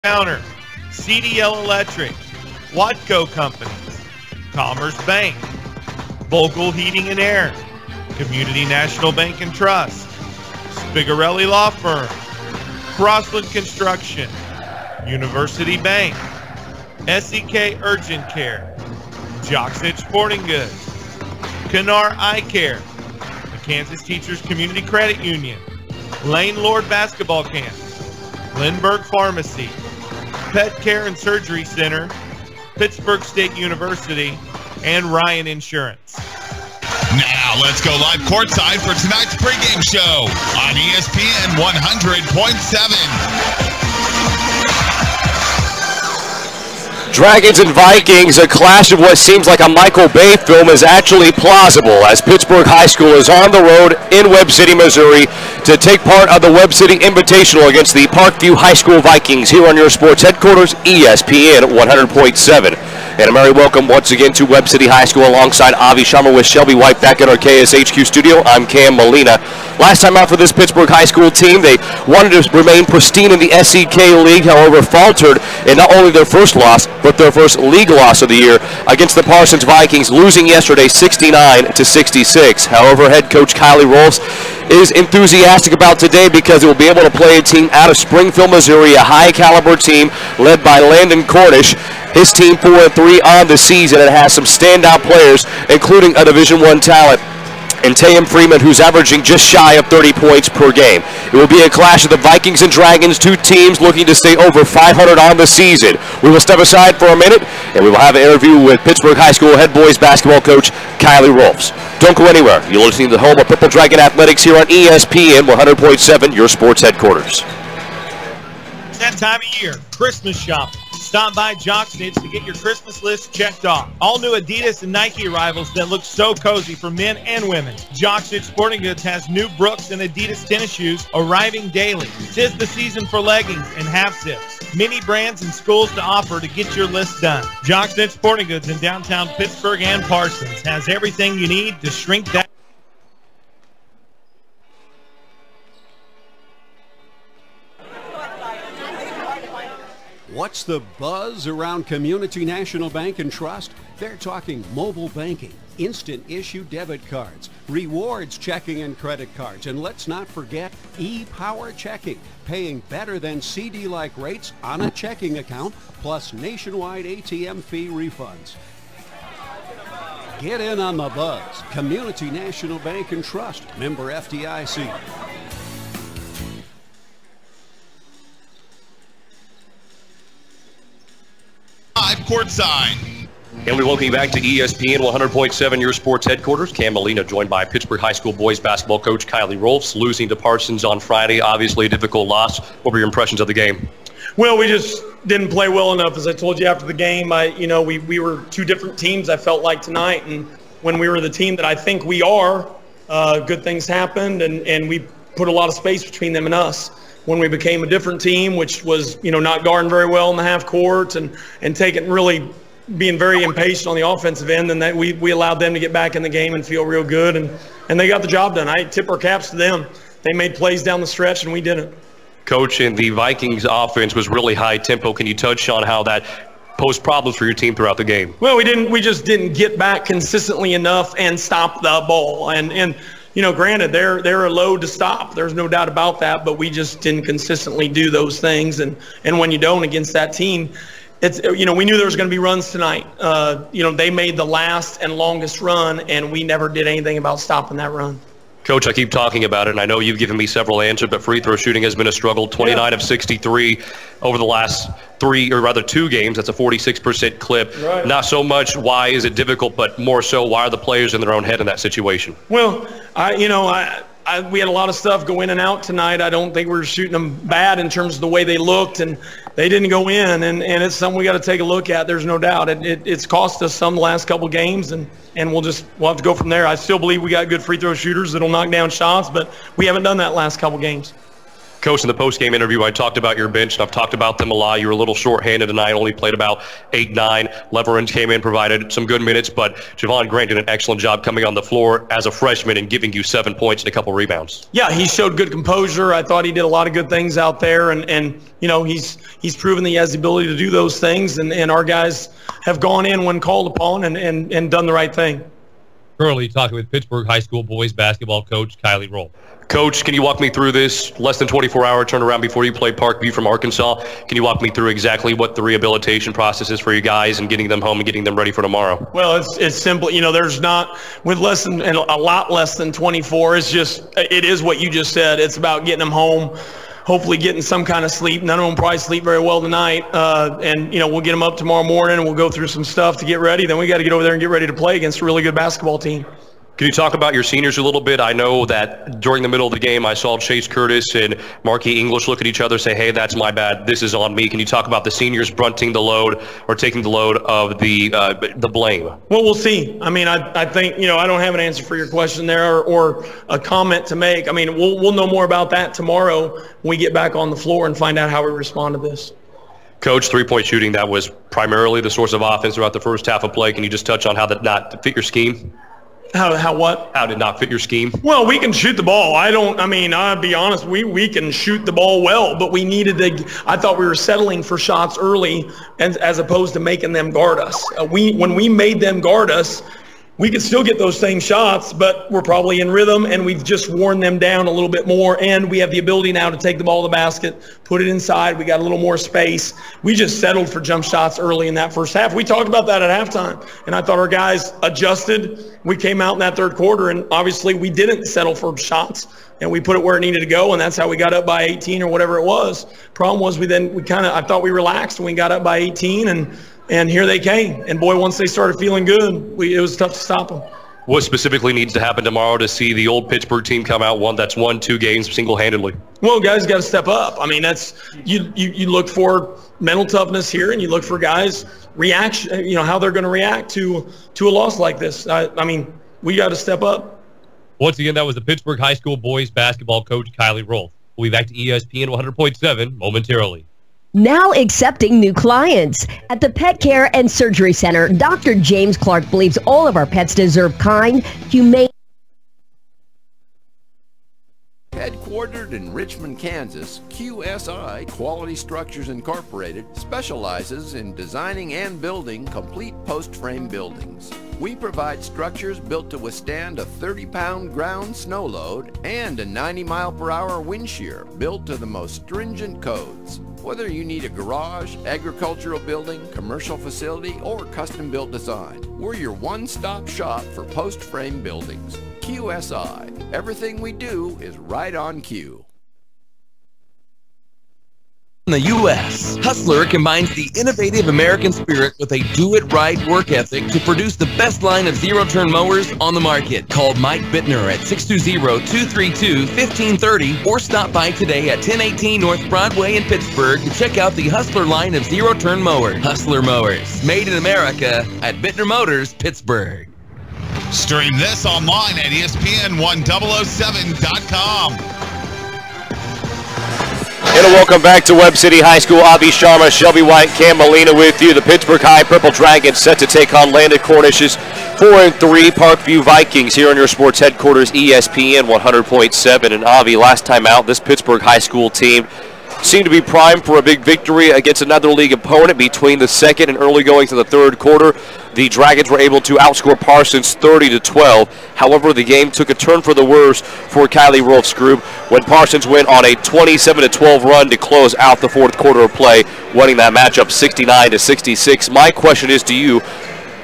Counter, CDL Electric, Watco Companies, Commerce Bank, Vogel Heating and Air, Community National Bank and Trust, Spigarelli Law Firm, Crossland Construction, University Bank, SEK Urgent Care, Jocksnitch Sporting Goods, Kennar Eye Care, the Kansas Teachers Community Credit Union, Lane Lord Basketball Camp, Lindbergh Pharmacy, Pet Care and Surgery Center, Pittsburg State University, and Ryan Insurance. Now let's go live courtside for tonight's pregame show on ESPN 100.7. Dragons and Vikings, a clash of what seems like a Michael Bay film, is actually plausible as Pittsburg High School is on the road in Webb City, Missouri to take part of the Webb City Invitational against the Parkview High School Vikings here on your sports headquarters, ESPN 100.7. And a merry welcome once again to Webb City High School alongside Avi Sharma with Shelby White back at our KSHQ studio. I'm Cam Molina. Last time out for this Pittsburg High School team, they wanted to remain pristine in the SEK League, however faltered in not only their first loss, but their first league loss of the year against the Parsons Vikings, losing yesterday 69-66. However, head coach Kylie Rolfs is enthusiastic about today because they will be able to play a team out of Springfield, Missouri, a high-caliber team led by Landon Cornish. His team 4-3 on the season and has some standout players, including a Division I talent and Tatum Freeman, who's averaging just shy of 30 points per game. It will be a clash of the Vikings and Dragons, two teams looking to stay over 500 on the season. We will step aside for a minute, and we will have an interview with Pittsburg High School head boys basketball coach Kylie Rolfs. Don't go anywhere. You're listening to the home of Purple Dragon Athletics here on ESPN 100.7, your sports headquarters. It's that time of year, Christmas shopping. Stop by Jocksnitch to get your Christmas list checked off. All new Adidas and Nike arrivals that look so cozy for men and women. Jocksnitch Sporting Goods has new Brooks and Adidas tennis shoes arriving daily. 'Tis the season for leggings and half-zips. Many brands and schools to offer to get your list done. Jocksnitch Sporting Goods in downtown Pittsburg and Parsons has everything you need to shrink that. What's the buzz around Community National Bank and Trust? They're talking mobile banking, instant issue debit cards, rewards checking and credit cards, and let's not forget e-power checking, paying better than CD-like rates on a checking account, plus nationwide ATM fee refunds. Get in on the buzz. Community National Bank and Trust, member FDIC. Live courtside. And we welcome you back to ESPN 100.7, your sports headquarters. Cam Molina joined by Pittsburg High School boys basketball coach Kylie Rolfs, losing to Parsons on Friday. Obviously a difficult loss. What were your impressions of the game? Well, we just didn't play well enough. As I told you after the game, we were two different teams, I felt like, tonight. And when we were the team that I think we are, good things happened, and we put a lot of space between them and us. When we became a different team, which was, not guarding very well in the half court and being very impatient on the offensive end, and that we allowed them to get back in the game and feel real good, and they got the job done. I tip our caps to them. They made plays down the stretch, and we didn't. Coach, and the Vikings offense was really high tempo. Can you touch on how that posed problems for your team throughout the game? Well, we just didn't get back consistently enough and stop the ball. And granted, they're a load to stop. There's no doubt about that, but we just didn't consistently do those things. And when you don't against that team, it's, we knew there was going to be runs tonight. They made the last and longest run, and we never did anything about stopping that run. Coach, I keep talking about it, and I know you've given me several answers, but free throw shooting has been a struggle. 29 of 63 over the last two games. That's a 46% clip. Right. Not so much why is it difficult, but more so why are the players in their own head in that situation? Well, we had a lot of stuff go in and out tonight. I don't think we were shooting them bad in terms of the way they looked, and they didn't go in, and it's something we got to take a look at. There's no doubt. It's cost us some the last couple games, and we'll have to go from there. I still believe we got good free throw shooters that'll knock down shots, but we haven't done that last couple games. Coach, in the post-game interview, I talked about your bench, and I've talked about them a lot. You were a little short-handed tonight, only played about 8-9. Leverage came in, provided some good minutes, but Javon Grant did an excellent job coming on the floor as a freshman and giving you 7 points and a couple rebounds. Yeah, he showed good composure. I thought he did a lot of good things out there, and you know, he's proven that he has the ability to do those things, and our guys have gone in when called upon and done the right thing. Currently talking with Pittsburg High School boys basketball coach Kylie Roll. Coach, can you walk me through this less than 24-hour turnaround before you played Parkview from Arkansas? Can you walk me through exactly what the rehabilitation process is for you guys and getting them home and getting them ready for tomorrow? Well, it's simple. You know, there's not, with less than, and a lot less than 24, it is what you just said. It's about getting them home, hopefully getting some kind of sleep. None of them probably sleep very well tonight. And, you know, we'll get them up tomorrow morning and we'll go through some stuff to get ready. Then we got to get over there and get ready to play against a really good basketball team. Can you talk about your seniors a little bit? I know that during the middle of the game, I saw Chase Curtis and Marquis English look at each other, say, hey, that's my bad. This is on me. Can you talk about the seniors brunting the load or taking the load of the blame? Well, we'll see. I mean, I think, you know, I don't have an answer for your question there or a comment to make. I mean, we'll know more about that tomorrow when we get back on the floor and find out how we respond to this. Coach, three-point shooting, that was primarily the source of offense throughout the first half of play. Can you just touch on how that not fit your scheme? How what? How did not fit your scheme? Well, we can shoot the ball. I'll be honest, we can shoot the ball well, but we needed to, I thought we were settling for shots early as opposed to making them guard us. When we made them guard us, we could still get those same shots, but we're probably in rhythm, and we've just worn them down a little bit more, and we have the ability now to take the ball to the basket, put it inside. We got a little more space. We just settled for jump shots early in that first half. We talked about that at halftime, and I thought our guys adjusted. We came out in that third quarter, and obviously we didn't settle for shots, and we put it where it needed to go, and that's how we got up by 18 or whatever it was. Problem was I thought we relaxed when we got up by 18, and here they came. And boy, once they started feeling good, it was tough to stop them. What specifically needs to happen tomorrow to see the old Pittsburgh team come out that's won 2 games single-handedly? Well, guys got to step up. I mean, that's you look for mental toughness here, and you look for guys reaction. You know how they're going to react to a loss like this. I mean, we got to step up. Once again, that was the Pittsburgh High School boys basketball coach Kylie Roll. We'll be back to ESPN 100.7 momentarily. Now accepting new clients. At the Pet Care and Surgery Center, Dr. James Clark believes all of our pets deserve kind, humane. Headquartered in Richmond, Kansas, QSI Quality Structures Incorporated specializes in designing and building complete post-frame buildings. We provide structures built to withstand a 30-pound ground snow load and a 90-mile-per-hour wind shear built to the most stringent codes. Whether you need a garage, agricultural building, commercial facility, or custom-built design, we're your one-stop shop for post-frame buildings. QSI. Everything we do is right on cue. In the U.S., Hustler combines the innovative American spirit with a do-it-right work ethic to produce the best line of zero-turn mowers on the market. Call Mike Bittner at 620-232-1530 or stop by today at 1018 North Broadway in Pittsburgh to check out the Hustler line of zero-turn mowers. Hustler Mowers, made in America at Bittner Motors, Pittsburgh. Stream this online at ESPN1007.com. And welcome back to Webb City High School. Avi Sharma, Shelby White, Cam Molina with you. The Pittsburgh High Purple Dragons set to take on Landon Cornish's 4-3 Parkview Vikings here on your sports headquarters, ESPN 100.7. And Avi, last time out, this Pittsburgh High School team seemed to be primed for a big victory against another league opponent between the second and early going to the third quarter. The Dragons were able to outscore Parsons 30-12. However, the game took a turn for the worse for Kylie Rolf's group when Parsons went on a 27-12 run to close out the fourth quarter of play, winning that matchup 69-66. My question is to you,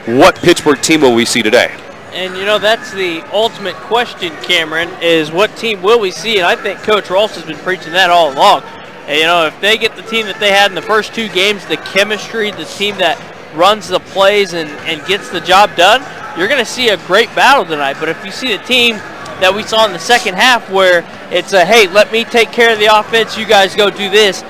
what Pittsburgh team will we see today? And, you know, that's the ultimate question, Cameron, is what team will we see? And I think Coach Rolfs has been preaching that all along. And, you know, if they get the team that they had in the first 2 games, the chemistry, the team that runs the plays and gets the job done, you're going to see a great battle tonight. But if you see the team that we saw in the second half where it's a, hey, let me take care of the offense, you guys go do this,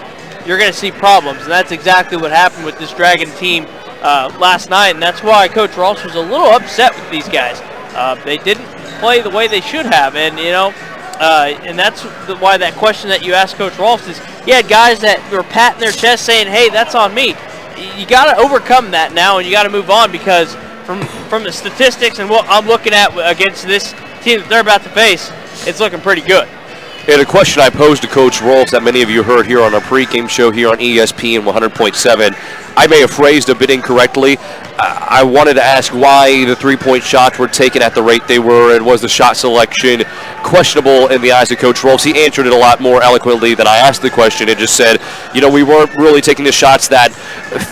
you're going to see problems. And that's exactly what happened with this Dragon team last night. And that's why Coach Ross was a little upset with these guys. They didn't play the way they should have. And, you know, And that's why that question that you asked Coach Rolfs is, he had guys that were patting their chest saying, hey, that's on me. You got to overcome that now, and you got to move on, because from the statistics and what I'm looking at against this team that they're about to face, it's looking pretty good. And a question I posed to Coach Rolfs that many of you heard here on our pregame show here on ESPN 100.7. I may have phrased a bit incorrectly. I wanted to ask why the three-point shots were taken at the rate they were, and was the shot selection questionable in the eyes of Coach Rolfs. He answered it a lot more eloquently than I asked the question, and just said, you know, we weren't really taking the shots that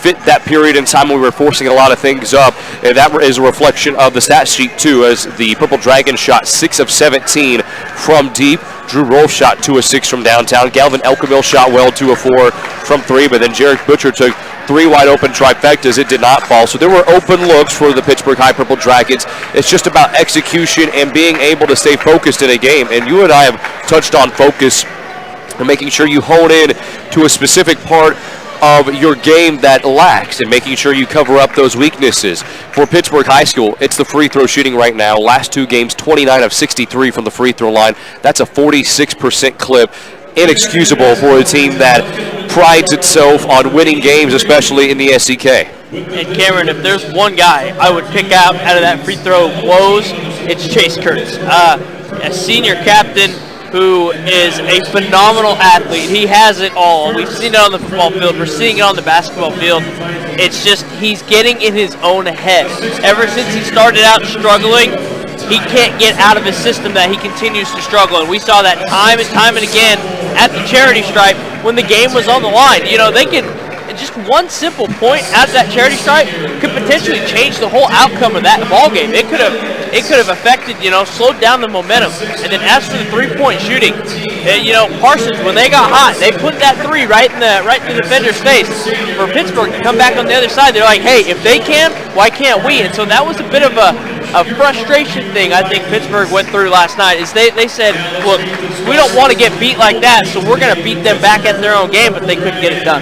fit that period in time when we were forcing a lot of things up, and that is a reflection of the stat sheet too, as the Purple Dragons shot 6 of 17 from deep. Drew Rolfs shot 2 of 6 from downtown. Galvin Elkamil shot well, 2 of 4 from 3, but then Jarek Butcher took 3 wide open trifectas. It did not fall. So there were open looks for the Pittsburg High Purple Dragons. It's just about execution and being able to stay focused in a game. And you and I have touched on focus and making sure you hone in to a specific part of your game that lacks, and making sure you cover up those weaknesses. For Pittsburg High School, it's the free throw shooting right now. Last 2 games, 29 of 63 from the free throw line. That's a 46% clip. Inexcusable for a team that prides itself on winning games, especially in the SEK. And Cameron, if there's one guy I would pick out of that free throw blows, it's Chase Curtis, a senior captain who is a phenomenal athlete. He has it all. We've seen it on the football field. We're seeing it on the basketball field. It's just he's getting in his own head. Ever since he started out struggling, he can't get out of his system that he continues to struggle. And we saw that time and again at the charity stripe when the game was on the line. You know, they could, just one simple point at that charity stripe could potentially change the whole outcome of that ball game. It could have affected, you know, slowed down the momentum. And then as for the three-point shooting, you know, Parsons, when they got hot, they put that 3 right in the defender's face. For Pittsburgh to come back on the other side, they're like, hey, if they can, why can't we? And so that was a bit of a frustration thing I think Pittsburgh went through last night. Is they said, look, we don't want to get beat like that, so we're going to beat them back at their own game, but they couldn't get it done.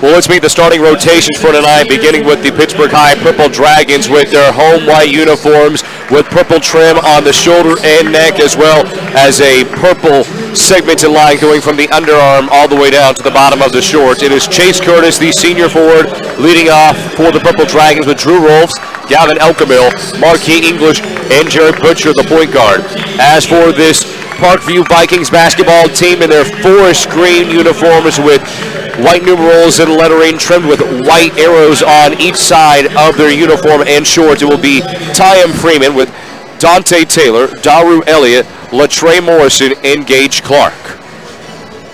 Well, let's meet the starting rotations for tonight, beginning with the Pittsburg High Purple Dragons with their home white uniforms with purple trim on the shoulder and neck, as well as a purple segmented line going from the underarm all the way down to the bottom of the shorts. It is Chase Curtis, the senior forward, leading off for the Purple Dragons with Drew Rolfs, Galvin Elkamil, Marquis English, and Jarek Butcher, the point guard. As for this Parkview Vikings basketball team in their forest green uniforms with white numerals and lettering trimmed with white arrows on each side of their uniform and shorts, it will be Tyam Freeman with Dante Taylor, Daru Elliott, Latrey Morrison, and Gage Clark.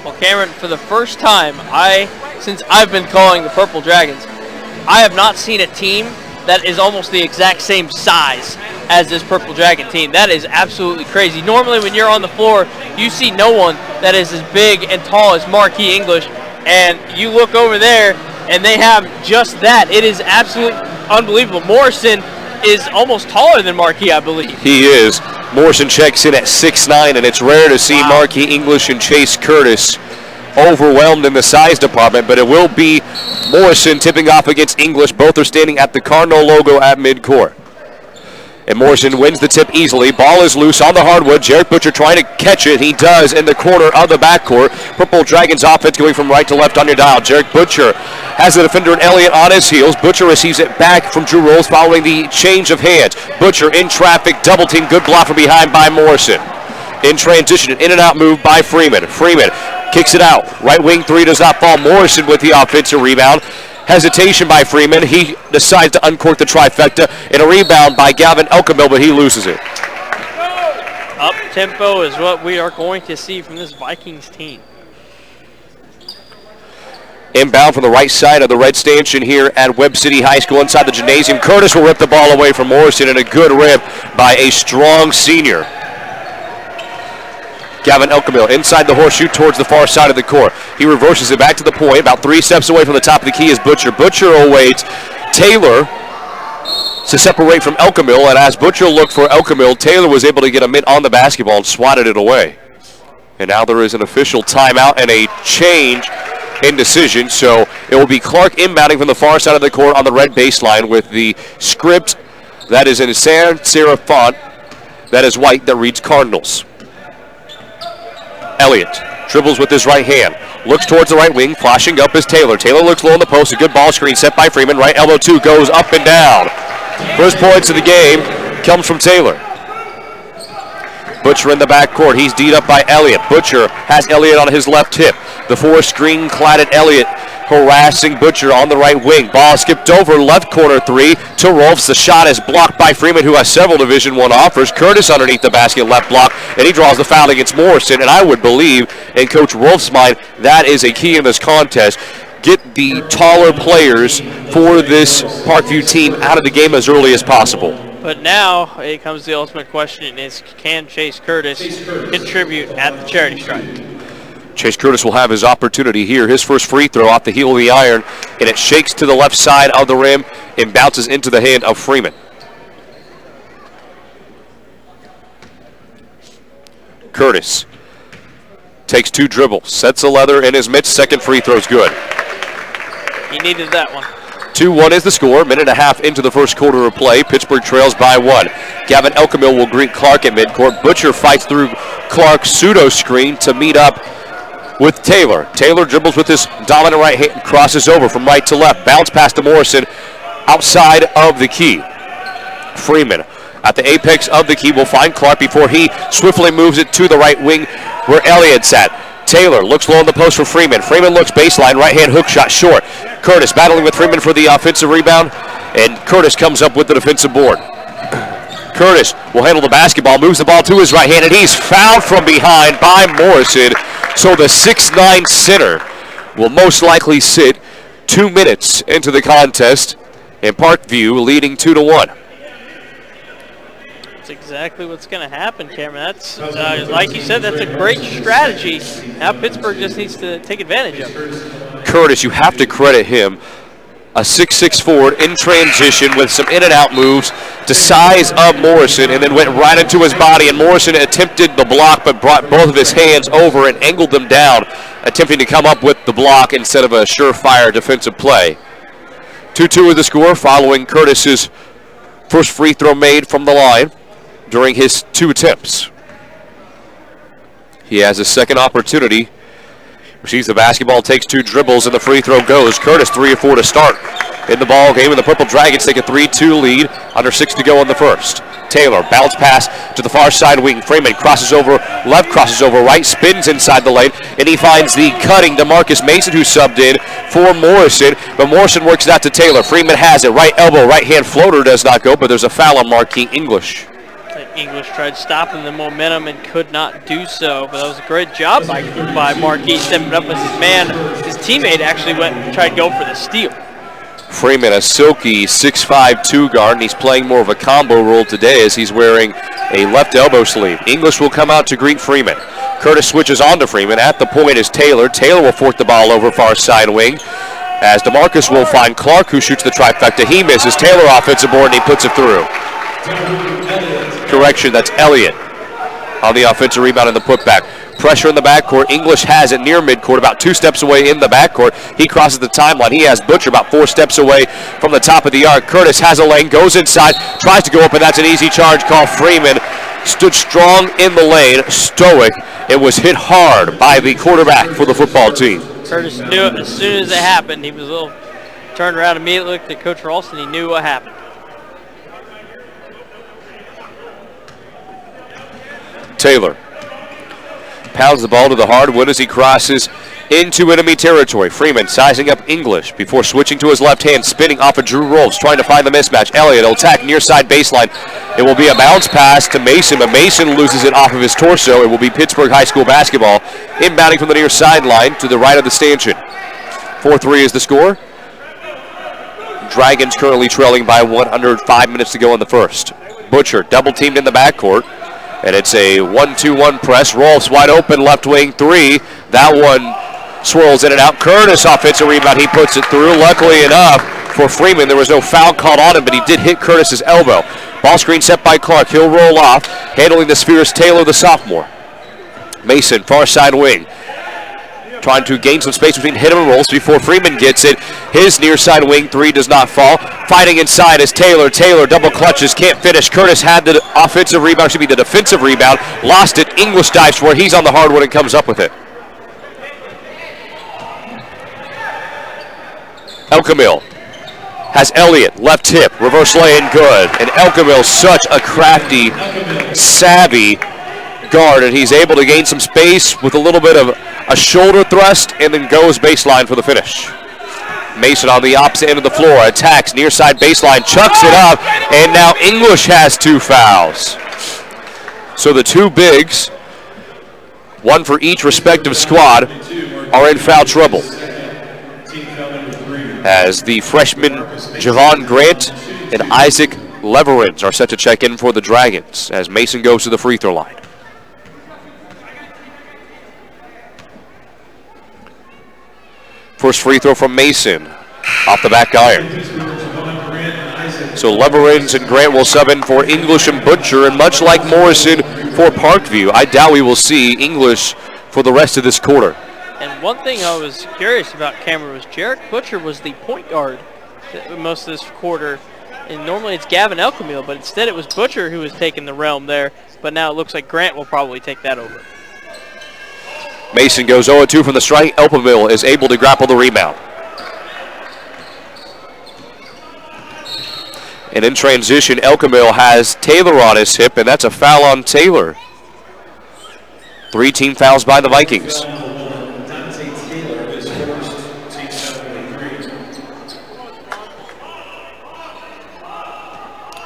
Well, Cameron, for the first time, since I've been calling the Purple Dragons, I have not seen a team that is almost the exact same size as this Purple Dragon team. That is absolutely crazy. Normally when you're on the floor, you see no one that is as big and tall as Marquis English, and you look over there and they have just that. It is absolutely unbelievable. Morrison is almost taller than Marquis, I believe. He is. Morrison checks in at 6'9", and it's rare to see Marquis English and Chase Curtis overwhelmed in the size department, but it will be Morrison tipping off against English. Both are standing at the Cardinal logo at midcourt. And Morrison wins the tip easily. Ball is loose on the hardwood. Jarek Butcher trying to catch it. He does in the corner of the backcourt. Purple Dragons offense going from right to left on your dial. Jarek Butcher has the defender and Elliott on his heels. Butcher receives it back from Drew Rolfs following the change of hands. Butcher in traffic, double team, good block from behind by Morrison. In transition, an in and out move by Freeman. Freeman kicks it out. Right wing 3 does not fall. Morrison with the offensive rebound. Hesitation by Freeman. He decides to uncork the trifecta, and a rebound by Galvin Elkamil, but he loses it. Up tempo is what we are going to see from this Vikings team. Inbound from the right side of the red stanchion here at Webb City High School inside the gymnasium. Curtis will rip the ball away from Morrison, and a good rip by a strong senior. Galvin Elkamil inside the horseshoe towards the far side of the court. He reverses it back to the point. About 3 steps away from the top of the key is Butcher. Butcher awaits Taylor to separate from Elkamil, and as Butcher looked for Elkamil, Taylor was able to get a mitt on the basketball and swatted it away. And now there is an official timeout and a change in decision, so it will be Clark inbounding from the far side of the court on the red baseline with the script that is in sans serif font that is white that reads Cardinals. Elliott dribbles with his right hand. Looks towards the right wing. Flashing up is Taylor. Taylor looks low on the post. A good ball screen set by Freeman. Right elbow 2 goes up and down. First points of the game comes from Taylor. Butcher in the backcourt. He's D'd up by Elliott. Butcher has Elliott on his left hip. The 4-screen-cladded Elliott harassing Butcher on the right wing. Ball skipped over left corner 3 to Rolfs. The shot is blocked by Freeman, who has several Division I offers. Curtis underneath the basket, left block, and he draws the foul against Morrison. And I would believe, in Coach Rolf's mind, that is a key in this contest. Get the taller players for this Parkview team out of the game as early as possible. But now it comes the ultimate question is, can Chase Curtis contribute at the charity stripe? Chase Curtis will have his opportunity here. His first free throw off the heel of the iron, and it shakes to the left side of the rim and bounces into the hand of Freeman. Curtis takes 2 dribbles, sets a leather in his mitts. Second free throw's good. He needed that one. 2-1 is the score. Minute and a half into the first quarter of play. Pittsburg trails by 1. Gavin Elkamil will greet Clark at midcourt. Butcher fights through Clark's pseudo screen to meet up with Taylor. Taylor dribbles with his dominant right hand, crosses over from right to left. Bounce pass to Morrison outside of the key. Freeman at the apex of the key will find Clark before he swiftly moves it to the right wing where Elliott's at. Taylor looks low on the post for Freeman. Freeman looks baseline, right hand hook shot short. Curtis battling with Freeman for the offensive rebound, and Curtis comes up with the defensive board. Curtis will handle the basketball, moves the ball to his right hand, and he's fouled from behind by Morrison. So the 6'9" center will most likely sit 2 minutes into the contest, and Parkview leading 2-1. That's exactly what's going to happen, Cameron. That's, like you said, that's a great strategy. Now Pittsburgh just needs to take advantage of it. Curtis, you have to credit him. A 6'6" forward in transition with some in and out moves to size up Morrison, and then went right into his body, and Morrison attempted the block but brought both of his hands over and angled them down, attempting to come up with the block instead of a surefire defensive play. 2-2 is the score following Curtis's first free throw made from the line during his 2 attempts. He has a second opportunity. Receives the basketball, takes 2 dribbles, and the free throw goes. Curtis 3 of 4 to start in the ball game, and the Purple Dragons take a 3-2 lead. Under 6 to go in the first. Taylor, bounce pass to the far side wing. Freeman crosses over left, crosses over right, spins inside the lane, and he finds the cutting DeMarcus Mason, who subbed in for Morrison, but Morrison works it out to Taylor. Freeman has it, right elbow, right hand floater does not go, but there's a foul on Marquis English. English tried stopping the momentum and could not do so, but that was a great job by Marquis stepping up with his man. His teammate actually went and tried to go for the steal. Freeman, a silky 6'5" 2 guard, and he's playing more of a combo role today as he's wearing a left elbow sleeve. English will come out to greet Freeman. Curtis switches on to Freeman. At the point is Taylor. Taylor will fork the ball over far side wing, as DeMarcus will find Clark, who shoots the trifecta. He misses. Taylor offensive board, and he puts it through. Correction, that's Elliott on the offensive rebound and the putback. Pressure in the backcourt. English has it near midcourt, about 2 steps away in the backcourt. He crosses the timeline. He has Butcher about 4 steps away from the top of the arc. Curtis has a lane, goes inside, tries to go up, and that's an easy charge call. Freeman stood strong in the lane, stoic. It was hit hard by the quarterback for the football team. Curtis knew it as soon as it happened. He was a little turned around immediately, looked at Coach Ralston. He knew what happened. Taylor pounds the ball to the hardwood as he crosses into enemy territory. Freeman sizing up English before switching to his left hand, spinning off of Drew Rolfs, trying to find the mismatch. Elliott will attack near side baseline. It will be a bounce pass to Mason, but Mason loses it off of his torso. It will be Pittsburgh High School basketball, inbounding from the near sideline to the right of the stanchion. 4-3 is the score. Dragons currently trailing by 1 under 5 minutes to go in the first. Butcher double teamed in the backcourt. And it's a 1-2-1 press. Rolfs wide open, left wing 3. That one swirls in and out. Curtis offensive rebound. He puts it through. Luckily enough for Freeman, there was no foul called on him, but he did hit Curtis's elbow. Ball screen set by Clark. He'll roll off. Handling the sphere is Taylor, the sophomore. Mason, far side wing. trying to gain some space between him and Rolls before Freeman gets it. His near side wing three does not fall. Fighting inside is Taylor. Taylor double clutches, can't finish. Curtis had the offensive rebound, the defensive rebound. Lost it. English dives where he's on the hard one and comes up with it. Elkamil has Elliott, left tip, reverse lay-in good. And Elkamil, such a crafty, savvy guard, and he's able to gain some space with a little bit of a shoulder thrust and then goes baseline for the finish. Mason on the opposite end of the floor, attacks near side baseline, chucks it up, and now English has 2 fouls. So the 2 bigs, one for each respective squad, are in foul trouble, as the freshmen Javon Grant and Isaac Leverins are set to check in for the Dragons as Mason goes to the free throw line. First free throw from Mason off the back iron. So Leverins and Grant will sub in for English and Butcher, and much like Morrison for Parkview, I doubt we will see English for the rest of this quarter. And one thing I was curious about, Cameron, was Jarek Butcher was the point guard most of this quarter. And normally it's Gavin Elkamil, but instead it was Butcher who was taking the realm there. But now it looks like Grant will probably take that over. Mason goes 0-2 from the strike. Elkamil is able to grapple the rebound. And in transition, Elkamil has Taylor on his hip, and that's a foul on Taylor. 3 team fouls by the Vikings.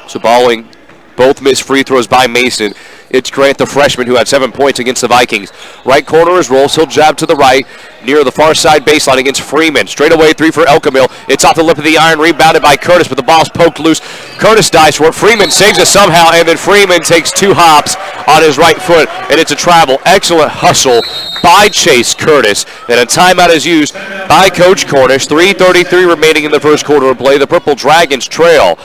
So following both missed free throws by Mason, it's Grant, the freshman, who had 7 points against the Vikings. Right corner is Rolls. He'll jab to the right near the far side baseline against Freeman. Straight away 3 for Elkamil. It's off the lip of the iron, rebounded by Curtis, but the ball's poked loose. Curtis dives for it. Freeman saves it somehow, and then Freeman takes 2 hops on his right foot, and it's a travel. Excellent hustle by Chase Curtis, and a timeout is used by Coach Cornish. 3:33 remaining in the first quarter of play. The Purple Dragons trail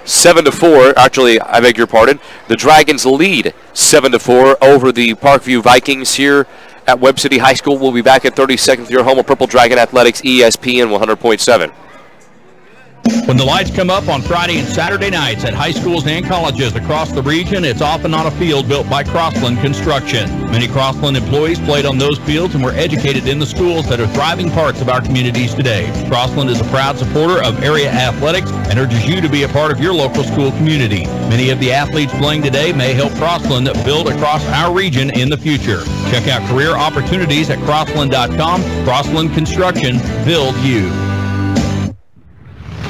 7-4. Actually, I beg your pardon. The Dragons lead 7-4 over the Parkview Vikings here at Webb City High School. We'll be back in 30 seconds with your home of Purple Dragon Athletics, ESPN 100.7. When the lights come up on Friday and Saturday nights at high schools and colleges across the region, it's often on a field built by Crossland Construction. Many Crossland employees played on those fields and were educated in the schools that are thriving parts of our communities today. Crossland is a proud supporter of area athletics and urges you to be a part of your local school community. Many of the athletes playing today may help Crossland build across our region in the future. Check out career opportunities at crossland.com. Crossland Construction, build you.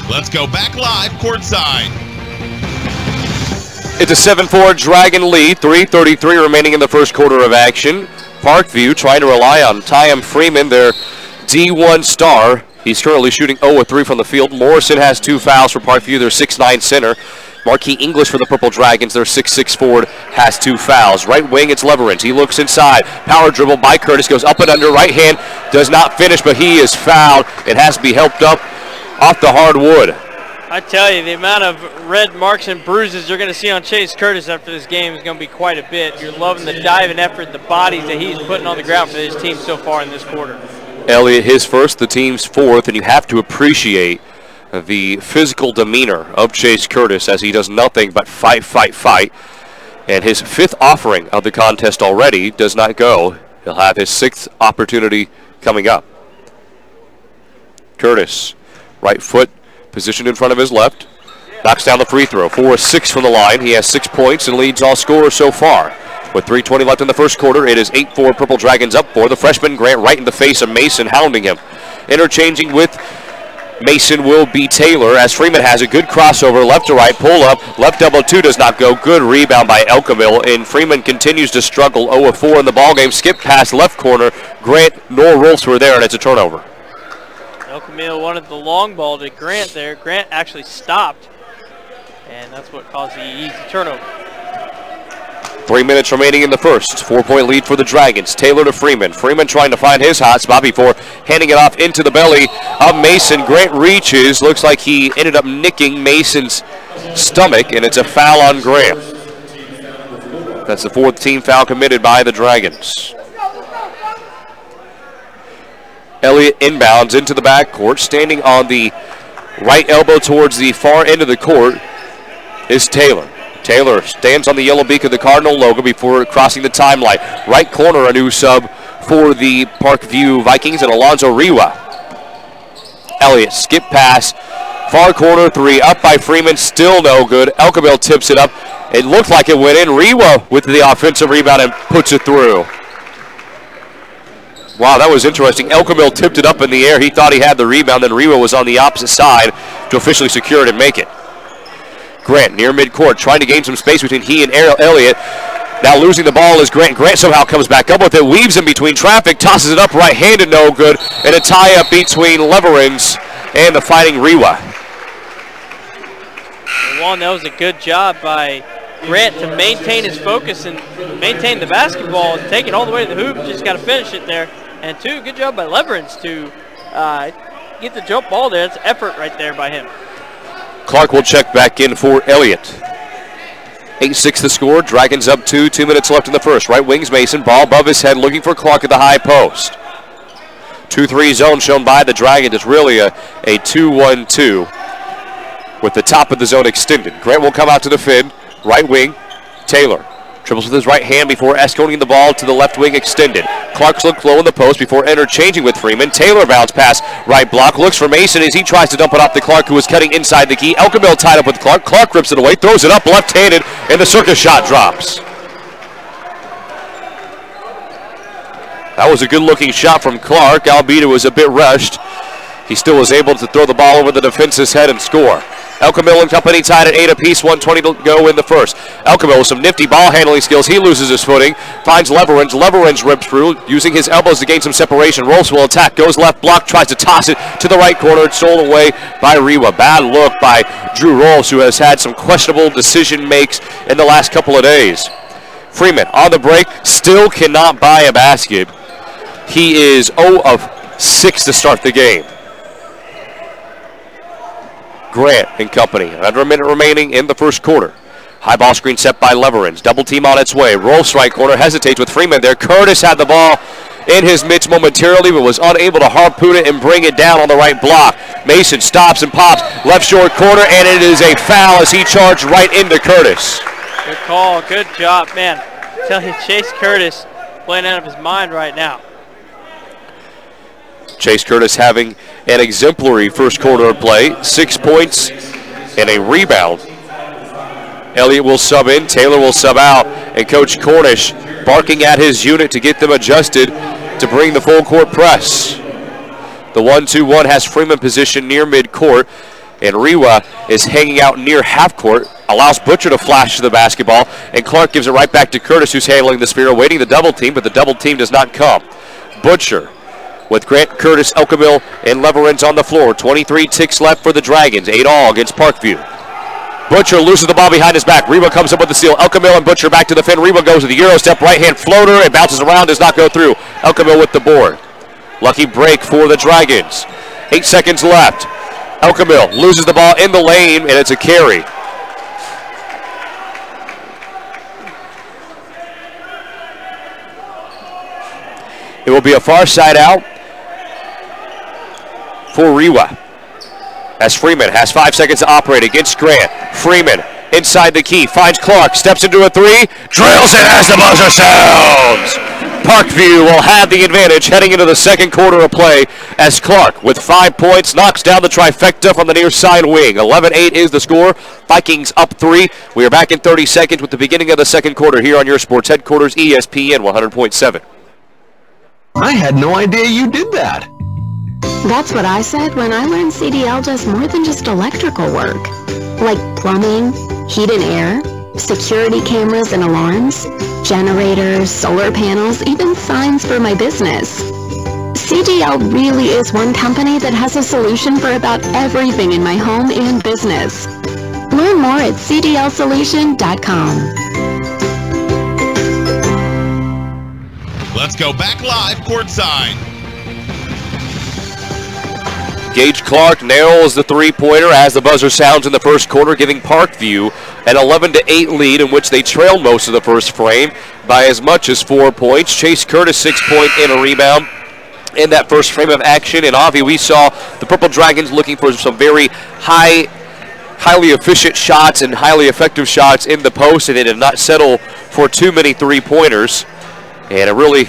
Let's go back live courtside. It's a 7-4 Dragon lead, 3:33 remaining in the first quarter of action. Parkview trying to rely on Tyam Freeman, their D1 star. He's currently shooting 0-3 from the field. Morrison has 2 fouls for Parkview, their 6'9 center. Marquis English for the Purple Dragons, their 6'6 forward, has 2 fouls. Right wing, it's Leverins. He looks inside. Power dribble by Curtis, goes up and under. Right hand does not finish, but he is fouled. It has to be helped up off the hardwood. I tell you, the amount of red marks and bruises you're going to see on Chase Curtis after this game is going to be quite a bit. You're loving the dive and effort, the bodies that he's putting on the ground for his team so far in this quarter. Elliott, his first, the team's 4th, and you have to appreciate the physical demeanor of Chase Curtis as he does nothing but fight, fight, fight. And his 5th offering of the contest already does not go. He'll have his 6th opportunity coming up. Curtis, right foot positioned in front of his left, knocks down the free throw. 4-6 from the line. He has 6 points and leads all scorers so far. With 3:20 left in the first quarter, it is 8-4 Purple Dragons up for the freshman. Grant right in the face of Mason, hounding him. Interchanging with Mason will be Taylor, as Freeman has a good crossover, left to right, pull up, left double 2 does not go. Good rebound by Elkamil, and Freeman continues to struggle. 0-4 in the ballgame. Skip pass left corner. Grant nor Rolfs were there, and it's a turnover. Elkamil wanted the long ball to Grant there. Grant actually stopped, and that's what caused the easy turnover. 3 minutes remaining in the first. 4-point lead for the Dragons. Taylor to Freeman. Freeman trying to find his hot spot before handing it off into the belly of Mason. Grant reaches. Looks like he ended up nicking Mason's stomach, and it's a foul on Grant. That's the 4th team foul committed by the Dragons. Elliott inbounds into the backcourt. Standing on the right elbow towards the far end of the court is Taylor. Taylor stands on the yellow beak of the Cardinal logo before crossing the timeline. Right corner, a new sub for the Parkview Vikings, and Alonzo Rewa. Elliott, skip pass, far corner three, up by Freeman, still no good. Elkamil tips it up. It looked like it went in. Rewa with the offensive rebound and puts it through. Wow, that was interesting. Elkamil tipped it up in the air. He thought he had the rebound, and Rewa was on the opposite side to officially secure it and make it. Grant near midcourt, trying to gain some space between he and Elliott. Now losing the ball is Grant. Grant somehow comes back up with it, weaves in between traffic, tosses it up right-handed, no good, and a tie-up between Leverins and the Fighting Rewa. Juan, that was a good job by Grant to maintain his focus and maintain the basketball and take it all the way to the hoop. Just got to finish it there. And two, good job by Leverins to get the jump ball there. That's effort right there by him. Clark will check back in for Elliott. 8-6 the score. Dragons up 2 minutes left in the first. Right wing's Mason. Ball above his head, looking for Clark at the high post. 2-3 zone shown by the Dragons. It's really a 2-1-2 with the top of the zone extended. Grant will come out to defend. Right wing, Taylor. Dribbles with his right hand before escorting the ball to the left wing extended. Clark's looked low in the post before interchanging with Freeman. Taylor bounce pass, right block, looks for Mason as he tries to dump it off to Clark, who was cutting inside the key. Elkamil tied up with Clark. Clark rips it away, throws it up left-handed, and the circus shot drops. That was a good-looking shot from Clark, albeit it was a bit rushed. He still was able to throw the ball over the defense's head and score. Elkamil and company tied at 8 apiece, 1:20 to go in the first. Elkamil with some nifty ball handling skills. He loses his footing, finds Leverins. Leverins rips through, using his elbows to gain some separation. Rolfs will attack, goes left block, tries to toss it to the right corner. It's stolen away by Rewa. Bad look by Drew Rolfs, who has had some questionable decision makes in the last couple of days. Freeman on the break, still cannot buy a basket. He is 0 of 6 to start the game. Grant and company. Under a minute remaining in the first quarter. High ball screen set by Leverins. Double team on its way. Rolfs right corner, hesitates with Freeman there. Curtis had the ball in his mitts momentarily, but was unable to harpoon it and bring it down on the right block. Mason stops and pops. Left short corner, and it is a foul as he charged right into Curtis. Good call. Good job, man. I tell you, Chase Curtis playing out of his mind right now. Chase Curtis having an exemplary first quarter of play. 6 points and a rebound. Elliott will sub in, Taylor will sub out, and Coach Cornish barking at his unit to get them adjusted to bring the full court press. The 1-2-1 has Freeman positioned near midcourt, and Rewa is hanging out near half court, allows Butcher to flash to the basketball, and Clark gives it right back to Curtis, who's handling the spear, awaiting the double team, but the double team does not come. Butcher with Grant, Curtis, Elkamil, and Leverins on the floor. 23 ticks left for the Dragons. 8 all against Parkview. Butcher loses the ball behind his back. Rewa comes up with the steal. Elkamil and Butcher back to the fin. Rewa goes to the Euro step, right-hand floater. It bounces around, does not go through. Elkamil with the board. Lucky break for the Dragons. 8 seconds left. Elkamil loses the ball in the lane, and it's a carry. It will be a far side out for Rewa, as Freeman has 5 seconds to operate against Grant. Freeman inside the key, finds Clark, steps into a three, drills it as the buzzer sounds. Parkview will have the advantage heading into the second quarter of play, as Clark, with 5 points, knocks down the trifecta from the near side wing. 11-8 is the score. Vikings up 3. We are back in 30 seconds with the beginning of the second quarter here on your sports headquarters, ESPN 100.7. I had no idea you did that. That's what I said when I learned CDL does more than just electrical work. Like plumbing, heat and air, security cameras and alarms, generators, solar panels, even signs for my business. CDL really is one company that has a solution for about everything in my home and business. Learn more at cdlsolution.com. Let's go back live courtside. Gage Clark nails the three-pointer as the buzzer sounds in the first quarter, giving Parkview an 11-8 lead in which they trailed most of the first frame by as much as 4 points. Chase Curtis, 6 point and a rebound. in that first frame of action. And Avi, we saw the Purple Dragons looking for some very highly efficient shots and highly effective shots in the post, and they did not settle for too many three-pointers. And it really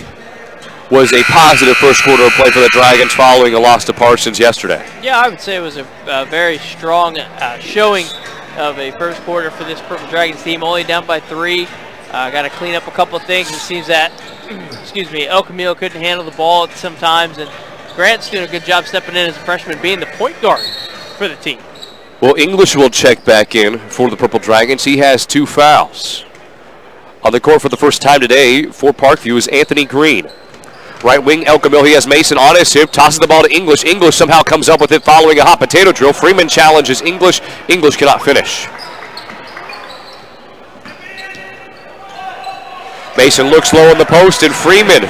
was a positive first quarter of play for the Dragons following a loss to Parsons yesterday. Yeah, I would say it was a very strong showing of a first quarter for this Purple Dragons team. Only down by 3. Got to clean up a couple of things. It seems that, El Camilo couldn't handle the ball at some times, and Grant's doing a good job stepping in as a freshman, being the point guard for the team. Well, English will check back in for the Purple Dragons. He has 2 fouls. On the court for the first time today for Parkview is Anthony Green. Right wing, El Camilo, he has Mason on his hip, tosses the ball to English. English somehow comes up with it following a hot potato drill. Freeman challenges English. English cannot finish. Mason looks low in the post, and Freeman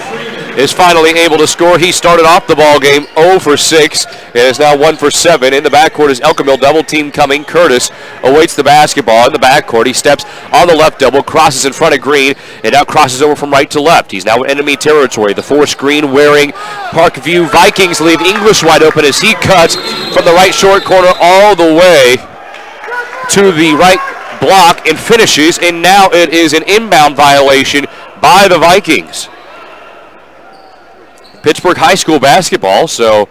is finally able to score. He started off the ball game 0 for 6 and is now 1 for 7. In the backcourt is El Camilo, double team coming. Curtis awaits the basketball in the backcourt. He steps on the left double, crosses in front of Green, and now crosses over from right to left. He's now in enemy territory. The force screen wearing Parkview Vikings leave English wide open as he cuts from the right short corner all the way to the right block and finishes, and now it is an inbound violation by the Vikings. Pittsburg High School basketball, so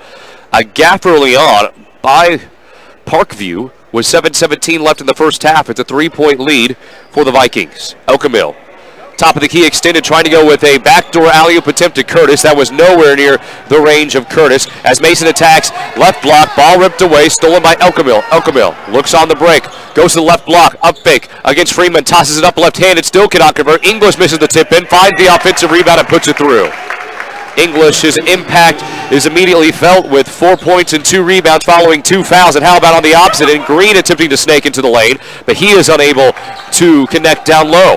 a gaffe early on by Parkview with 7:17 left in the first half. It's a 3-point lead for the Vikings. El Camilo, top of the key extended, trying to go with a backdoor alley-oop attempt to Curtis. That was nowhere near the range of Curtis. As Mason attacks, left block, ball ripped away, stolen by El Camilo. El Camilo looks on the break, goes to the left block, up fake against Freeman, tosses it up left-handed, still cannot convert. English misses the tip in, finds the offensive rebound and puts it through. English's impact is immediately felt with 4 points and 2 rebounds following 2 fouls. And how about on the opposite end? Green attempting to snake into the lane, but he is unable to connect down low.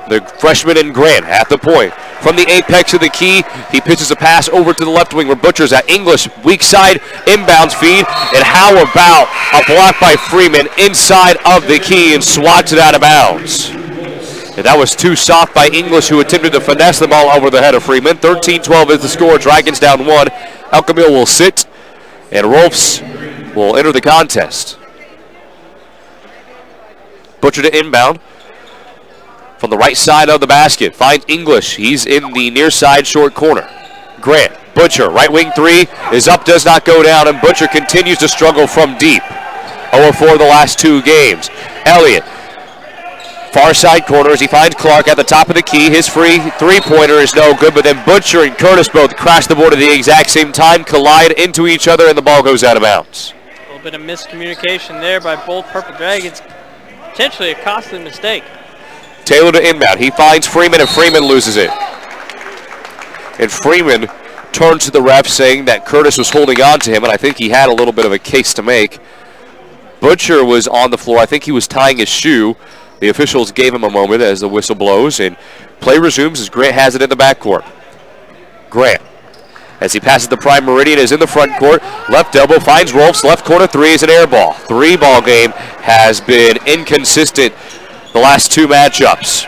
The freshman in Grant at the point. From the apex of the key, he pitches a pass over to the left wing where Butcher's at. English, weak side, inbounds feed. And how about a block by Freeman inside of the key and swats it out of bounds. And that was too soft by English, who attempted to finesse the ball over the head of Freeman. 13-12 is the score. Dragons down 1. El Camilo will sit, and Rolfs will enter the contest. Butcher to inbound from the right side of the basket. Finds English. He's in the near side short corner. Grant, Butcher, right wing 3 is up, does not go down, and Butcher continues to struggle from deep. 0-4 the last 2 games. Elliott, far side corner as he finds Clark at the top of the key. His free 3-pointer is no good, but then Butcher and Curtis both crash the board at the exact same time, collide into each other, and the ball goes out of bounds. A little bit of miscommunication there by both Purple Dragons. Potentially a costly mistake. Taylor to inbound. He finds Freeman, and Freeman loses it. And Freeman turns to the ref saying that Curtis was holding on to him, and I think he had a little bit of a case to make. Butcher was on the floor. I think he was tying his shoe. The officials gave him a moment as the whistle blows, and play resumes as Grant has it in the backcourt. Grant, as he passes the prime meridian, is in the front court. Left elbow finds Rolfs. Left corner 3 is an air ball. 3-ball game has been inconsistent the last 2 matchups.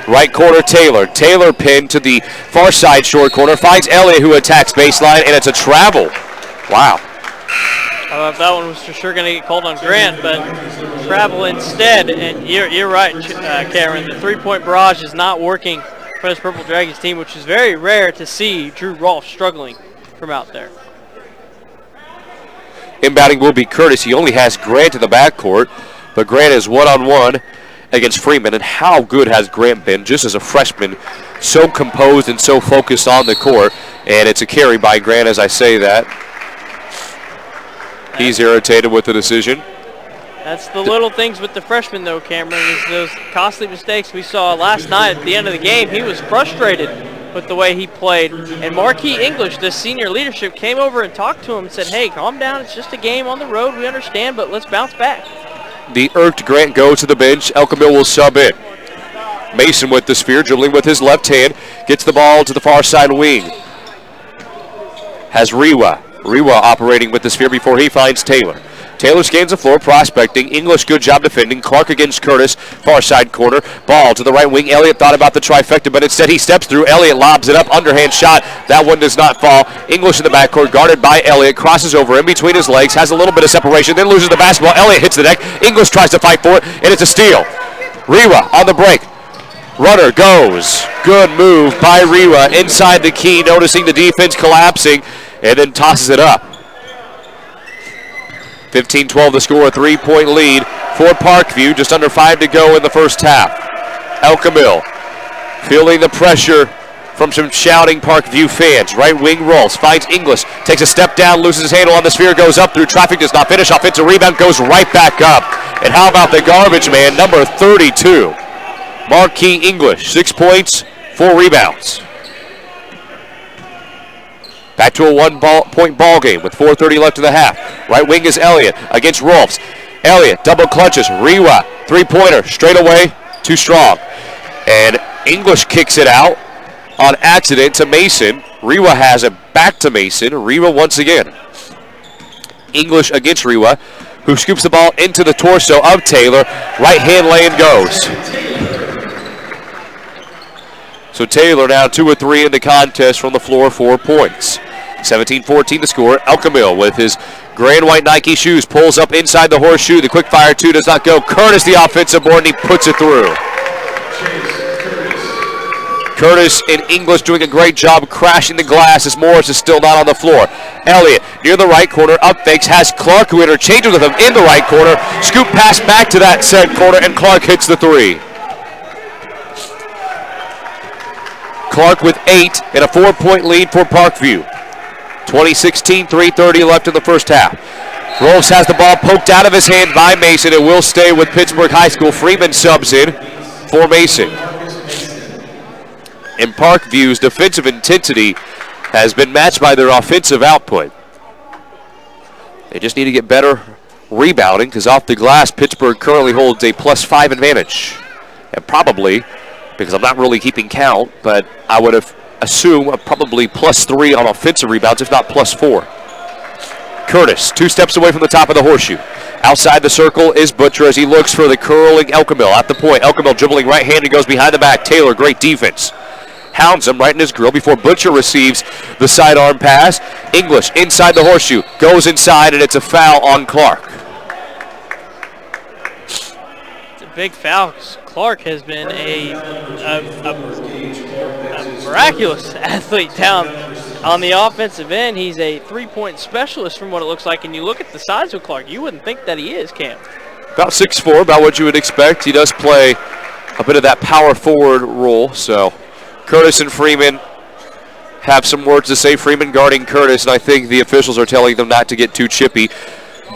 Right corner Taylor. Taylor pinned to the far side short corner. Finds Elliott, who attacks baseline, and it's a travel. Wow. That one was for sure going to get called on Grant, but travel instead. And you're right, Cameron. The 3-point barrage is not working for this Purple Dragons team, which is very rare to see Drew Rolfe struggling from out there. Inbounding will be Curtis. He only has Grant in the backcourt, but Grant is one-on-one against Freeman. And how good has Grant been just as a freshman, so composed and so focused on the court. And it's a carry by Grant as I say that. He's irritated with the decision. That's the little things with the freshman, though, Cameron, is those costly mistakes we saw last night at the end of the game. He was frustrated with the way he played. And Marquis English, the senior leadership, came over and talked to him and said, hey, calm down. It's just a game on the road. We understand, but let's bounce back. The irked Grant goes to the bench. El Camilo will sub in. Mason with the sphere, dribbling with his left hand. Gets the ball to the far side wing. Has Rewa operating with the sphere before he finds Taylor. Taylor scans the floor, prospecting. English, good job defending. Clark against Curtis, far side corner. Ball to the right wing. Elliott thought about the trifecta, but instead he steps through. Elliott lobs it up, underhand shot. That one does not fall. English in the backcourt, guarded by Elliott. Crosses over in between his legs, has a little bit of separation, then loses the basketball. Elliott hits the deck. English tries to fight for it, and it's a steal. Rewa on the break. Runner goes. Good move by Rewa inside the key, noticing the defense collapsing, and then tosses it up. 15-12 the score, a 3-point lead for Parkview. Just under 5 to go in the first half. El Camil feeling the pressure from some shouting Parkview fans. Right wing rolls, finds English, takes a step down, loses his handle on the sphere, goes up through traffic, does not finish. Offensive rebound, goes right back up. And how about the garbage man, number 32, Marquis English, 6 points, 4 rebounds. Back to a 1-point ball game with 4:30 left in the half. Right wing is Elliott against Rolfs. Elliott double clutches. Rewa, three-pointer, straight away, too strong. And English kicks it out on accident to Mason. Rewa has it back to Mason. Rewa once again. English against Rewa, who scoops the ball into the torso of Taylor. Right hand lane goes. So Taylor now 2 of 3 in the contest from the floor, 4 points. 17-14 to score. El Camil with his gray and white Nike shoes pulls up inside the horseshoe. The quick fire 2 does not go. Curtis the offensive board, and he puts it through. Curtis and English doing a great job crashing the glass as Morris is still not on the floor. Elliott near the right corner, up fakes, has Clark who interchanges with him in the right corner. Scoop pass back to that said corner, and Clark hits the 3. Clark with 8 and a 4-point lead for Parkview. 20-16, 3:30 left in the first half. Rolfs has the ball poked out of his hand by Mason. It will stay with Pittsburg High School. Freeman subs in for Mason. And Parkview's defensive intensity has been matched by their offensive output. They just need to get better rebounding, because off the glass, Pittsburg currently holds a +5 advantage. And probably, because I'm not really keeping count, but I would have assumed probably +3 on offensive rebounds, if not +4. Curtis, 2 steps away from the top of the horseshoe. Outside the circle is Butcher as he looks for the curling El Camil at the point. El Camil dribbling right-handed, goes behind the back. Taylor, great defense. Hounds him right in his grill before Butcher receives the sidearm pass. English inside the horseshoe, goes inside, and it's a foul on Clark. It's a big foul. Clark has been a miraculous athlete down on the offensive end. He's a 3-point specialist from what it looks like, and you look at the size of Clark, you wouldn't think that he is, Cam. About 6'4", about what you would expect. He does play a bit of that power forward role, so Curtis and Freeman have some words to say. Freeman guarding Curtis, and I think the officials are telling them not to get too chippy.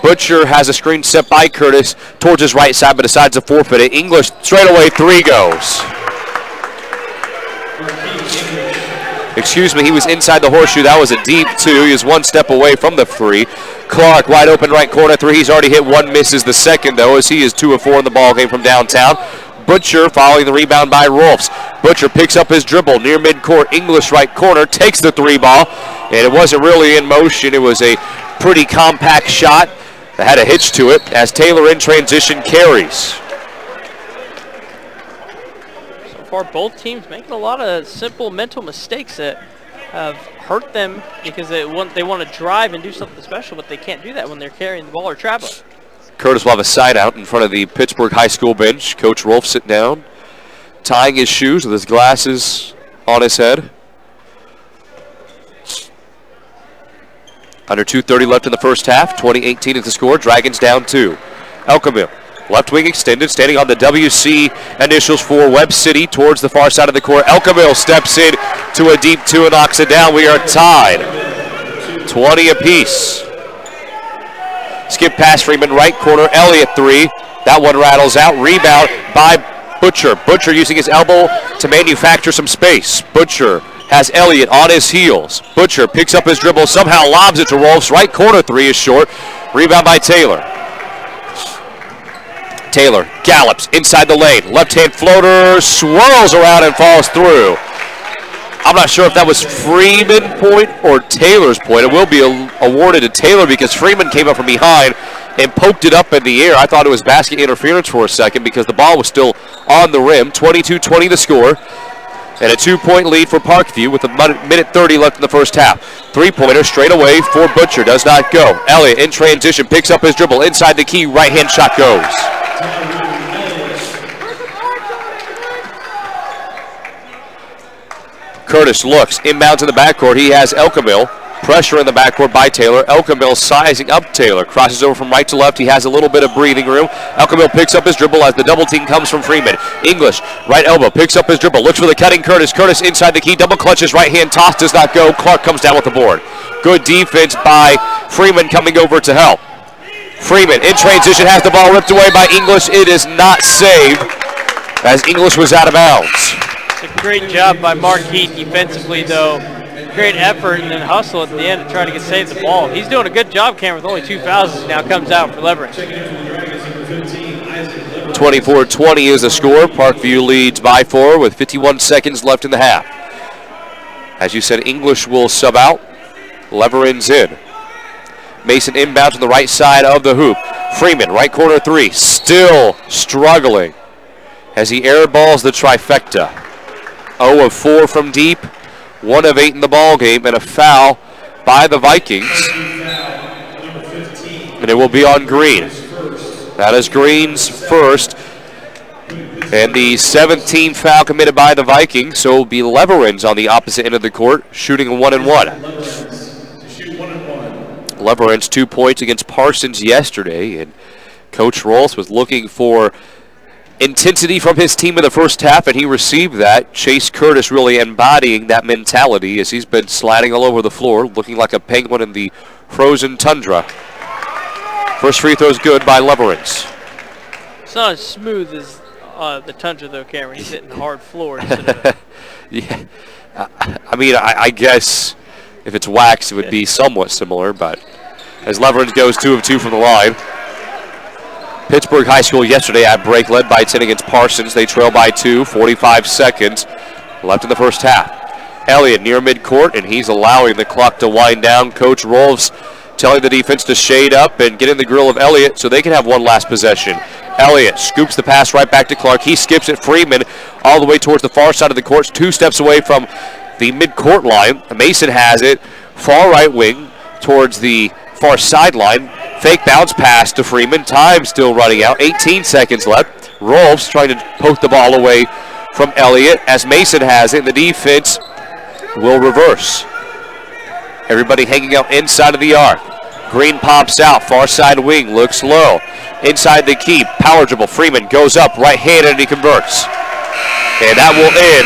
Butcher has a screen set by Curtis towards his right side, but decides to forfeit it. English straight away 3 goes. Excuse me, he was inside the horseshoe. That was a deep 2. He is 1 step away from the 3. Clark wide open right corner 3. He's already hit 1, misses the second though, as he is 2 of 4 in the ball game from downtown. Butcher following the rebound by Rolfs. Butcher picks up his dribble near midcourt. English right corner, takes the 3 ball, and it wasn't really in motion. It was a pretty compact shot that had a hitch to it as Taylor in transition carries. So far, both teams making a lot of simple mental mistakes that have hurt them because they want to drive and do something special, but they can't do that when they're carrying the ball or traveling. Curtis will have a side out in front of the Pittsburg High School bench. Coach Rolfe sitting down, tying his shoes with his glasses on his head. Under 2:30 left in the first half. 20-18 is the score. Dragons down 2. El Camil, left wing extended, standing on the WC initials for Webb City towards the far side of the court. El Camil steps in to a deep 2 and knocks it down. We are tied. 20 apiece. Skip pass, Freeman, right corner. Elliott 3. That one rattles out. Rebound by Butcher. Butcher using his elbow to manufacture some space. Butcher has Elliott on his heels. Butcher picks up his dribble, somehow lobs it to Rolfs. Right corner 3 is short. Rebound by Taylor. Taylor gallops inside the lane. Left-hand floater, swirls around and falls through. I'm not sure if that was Freeman point or Taylor's point. It will be awarded to Taylor because Freeman came up from behind and poked it up in the air. I thought it was basket interference for a second because the ball was still on the rim. 22-20 the score. And a 2-point lead for Parkview with a minute 30 left in the first half. Three-pointer straight away for Butcher. Does not go. Elliott in transition picks up his dribble. Inside the key, right-hand shot goes. Curtis looks. Inbounds in the backcourt. He has Elkamil. Pressure in the backcourt by Taylor. Elkamil sizing up Taylor. Crosses over from right to left. He has a little bit of breathing room. Elkamil picks up his dribble as the double team comes from Freeman. English, right elbow, picks up his dribble. Looks for the cutting Curtis. Curtis inside the key. Double clutches. Right hand toss does not go. Clark comes down with the board. Good defense by Freeman coming over to help. Freeman in transition has the ball ripped away by English. It is not saved as English was out of bounds. It's a great job by Mark Heath defensively, though. Great effort and then hustle at the end to try to save the ball. He's doing a good job, Cameron, with only 2 fouls. Now comes out for Leverage. 24-20 is the score. Parkview leads by 4 with 51 seconds left in the half. As you said, English will sub out. Leveren's in. Mason inbounds on the right side of the hoop. Freeman, right corner 3, still struggling as he airballs the trifecta. 0 of 4 from deep. 1 of 8 in the ball game, and a foul by the Vikings. And it will be on Green. That is Green's first. And the 17th foul committed by the Vikings, so it will be Leveren's on the opposite end of the court, shooting a 1-and-1. Leveren's 2 points against Parsons yesterday, and Coach Rolfs was looking for intensity from his team in the first half, and he received that. Chase Curtis really embodying that mentality as he's been sliding all over the floor, looking like a penguin in the frozen tundra. First free throw is good by Leveren's. It's not as smooth as the tundra, though, Cameron. He's hitting hard floor. Yeah, I mean, I guess if it's wax, it would be somewhat similar, but as Leveren's goes 2 of 2 from the line. Pittsburg High School yesterday at break led by 10 against Parsons. They trail by 2, 45 seconds left in the first half. Elliott near midcourt, and he's allowing the clock to wind down. Coach Rolfs telling the defense to shade up and get in the grill of Elliott so they can have one last possession. Elliott scoops the pass right back to Clark. He skips it. Freeman all the way towards the far side of the court, 2 steps away from the midcourt line. Mason has it, far right wing towards the far sideline. Fake bounce pass to Freeman. Time still running out. 18 seconds left. Rolfs trying to poke the ball away from Elliott as Mason has it. The defense will reverse. Everybody hanging out inside of the arc. Green pops out. Far side wing looks low. Inside the key. Power dribble. Freeman goes up right-handed and he converts. And that will end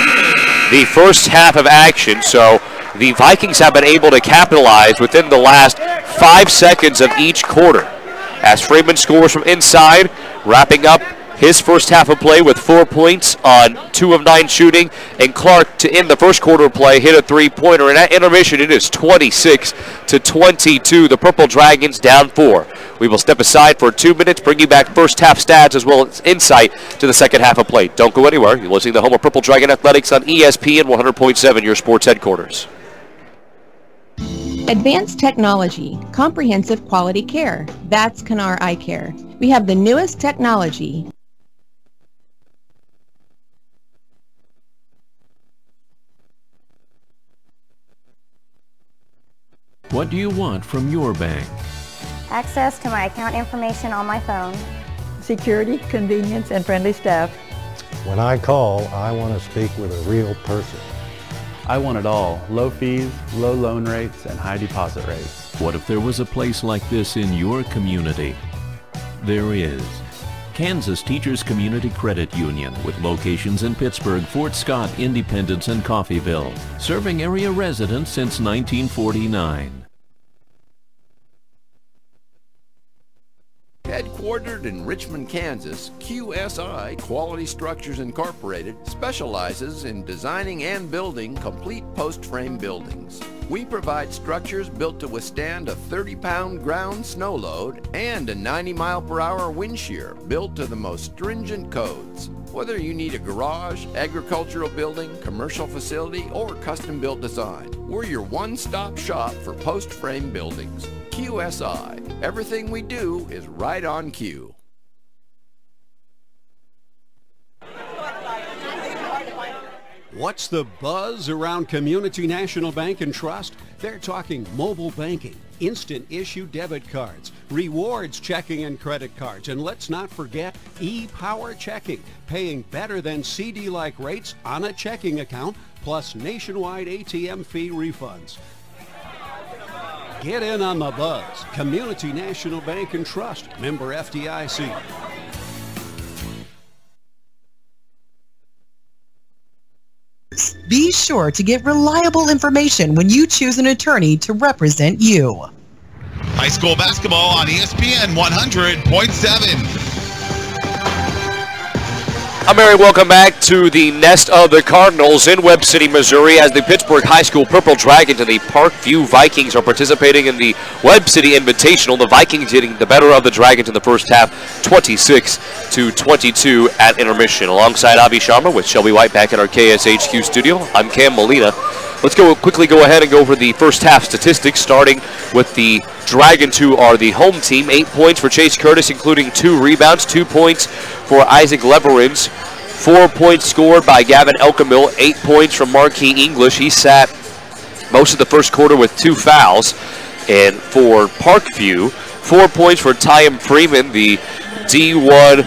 the first half of action. So the Vikings have been able to capitalize within the last 5 seconds of each quarter. As Freeman scores from inside, wrapping up his first half of play with 4 points on 2 of 9 shooting. And Clark, to end the first quarter of play, hit a 3-pointer. And at intermission, it is 26-22. The Purple Dragons down 4. We will step aside for 2 minutes, bring you back first half stats as well as insight to the second half of play. Don't go anywhere. You're listening to the home of Purple Dragon Athletics on ESPN 100.7, your sports headquarters. Advanced technology, comprehensive quality care. That's Canar Eye Care. We have the newest technology. What do you want from your bank? Access to my account information on my phone. Security, convenience, and friendly staff. When I call, I want to speak with a real person. I want it all. Low fees, low loan rates, and high deposit rates. What if there was a place like this in your community? There is. Kansas Teachers Community Credit Union with locations in Pittsburg, Fort Scott, Independence, and Coffeyville. Serving area residents since 1949. Headquartered in Richmond, Kansas, QSI Quality Structures Incorporated specializes in designing and building complete post-frame buildings. We provide structures built to withstand a 30-pound ground snow load and a 90-mile-per-hour wind shear built to the most stringent codes. Whether you need a garage, agricultural building, commercial facility, or custom-built design, we're your one-stop shop for post-frame buildings. QSI. Everything we do is right on cue. What's the buzz around Community National Bank and Trust? They're talking mobile banking, instant issue debit cards, rewards checking and credit cards, and let's not forget e-power checking, paying better than CD-like rates on a checking account, plus nationwide ATM fee refunds. Get in on the buzz. Community National Bank and Trust, member FDIC. Be sure to get reliable information when you choose an attorney to represent you. High school basketball on ESPN 100.7. I'm Mary. Welcome back to the nest of the Cardinals in Webb City, Missouri, as the Pittsburg High School Purple Dragons and the Parkview Vikings are participating in the Webb City Invitational. The Vikings getting the better of the Dragons in the first half, 26-22 at intermission. Alongside Avi Sharma with Shelby White back in our KSHQ studio, I'm Cam Molina. Let's quickly go ahead and go over the first half statistics, starting with the Dragons, who are the home team. 8 points for Chase Curtis, including 2 rebounds, 2 points for Isaac Leverins, 4 points scored by Gavin Elkamill, 8 points from Marquis English. He sat most of the first quarter with 2 fouls. And for Parkview, 4 points for Tyam Freeman, the D1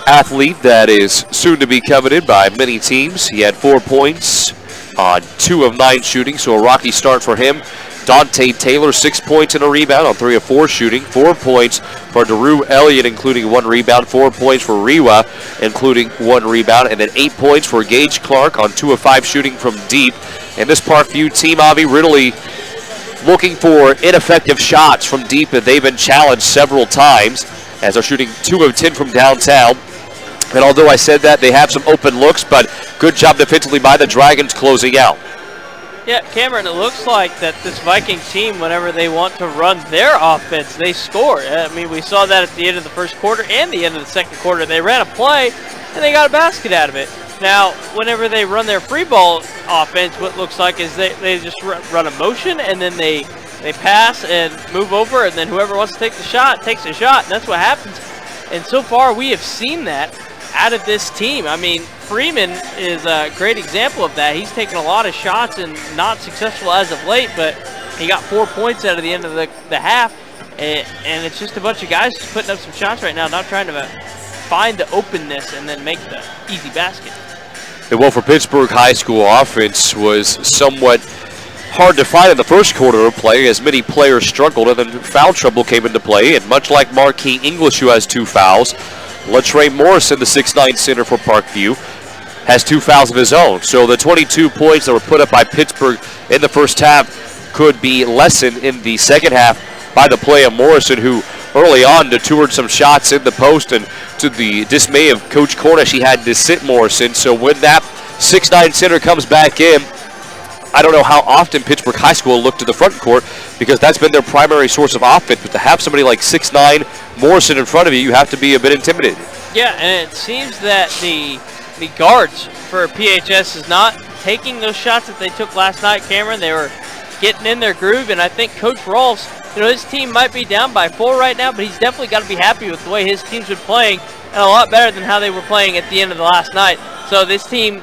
athlete that is soon to be coveted by many teams. He had 4 points on 2 of 9 shooting, so a rocky start for him. Dante Taylor, 6 points and a rebound on 3 of 4 shooting. 4 points for Daru Elliott, including 1 rebound. 4 points for Rewa, including 1 rebound. And then 8 points for Gage Clark on 2 of 5 shooting from deep. And this Parkview team, Avi, really looking for ineffective shots from deep, and they've been challenged several times as they're shooting 2 of 10 from downtown. And although I said that, they have some open looks, but good job defensively by the Dragons closing out. Yeah, Cameron, it looks like that this Viking team, whenever they want to run their offense, they score. I mean, we saw that at the end of the first quarter and the end of the second quarter. They ran a play, and they got a basket out of it. Now, whenever they run their free ball offense, what it looks like is they just run a motion, and then they pass and move over, and then whoever wants to take the shot takes a shot, and that's what happens. And so far, we have seen that out of this team. I mean, Freeman is a great example of that. He's taken a lot of shots and not successful as of late, but he got 4 points out of the end of the half, and it's just a bunch of guys just putting up some shots right now, not trying to find the openness and then make the easy basket. And well, for Pittsburg High School, offense was somewhat hard to find in the first quarter of play as many players struggled, and then foul trouble came into play, and much like Marquis English, who has 2 fouls, LaTrey Morrison, the 6'9 center for Parkview, has 2 fouls of his own. So the 22 points that were put up by Pittsburg in the first half could be lessened in the second half by the play of Morrison, who early on detoured some shots in the post, and to the dismay of Coach Cornish, he had to sit Morrison. So when that 6'9 center comes back in, I don't know how often Pittsburg High School will look to the front court, because that's been their primary source of offense. But to have somebody like 6'9 Morrison in front of you have to be a bit intimidated. Yeah, and it seems that the guards for PHS is not taking those shots that they took last night, Cameron. They were getting in their groove, and I think Coach Rawls, his team might be down by 4 right now, but he's definitely got to be happy with the way his team's been playing, and a lot better than how they were playing at the end of the last night. So this team,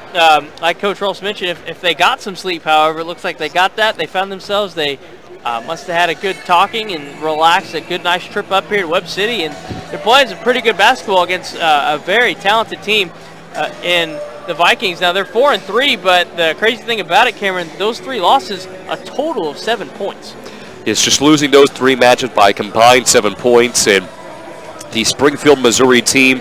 like Coach Rawls mentioned, if they got some sleep, however, it looks like they got that. They found themselves. They must have had a good talking and relaxed, a good, nice trip up here to Webb City, and they're playing some pretty good basketball against a very talented team in the Vikings. Now, they're 4-3, but the crazy thing about it, Cameron, those 3 losses, a total of 7 points. It's just losing those 3 matches by combined 7 points, and the Springfield, Missouri team.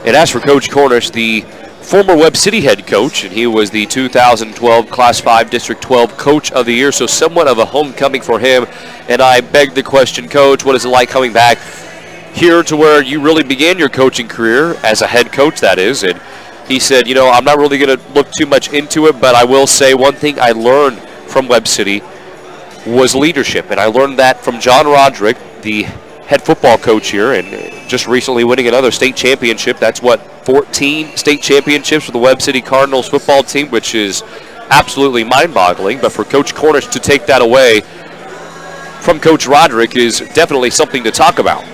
And as for Coach Cornish, the former Webb City head coach, and he was the 2012 Class 5 District 12 Coach of the Year, so somewhat of a homecoming for him. And I beg the question, Coach, what is it like coming back here to where you really began your coaching career as a head coach, that is? And he said, I'm not really going to look too much into it, but I will say one thing I learned from Webb City was leadership, and I learned that from John Roderick, the head football coach here, and just recently winning another state championship. That's 14 state championships for the Webb City Cardinals football team, which is absolutely mind-boggling. But for Coach Cornish to take that away from Coach Roderick is definitely something to talk about.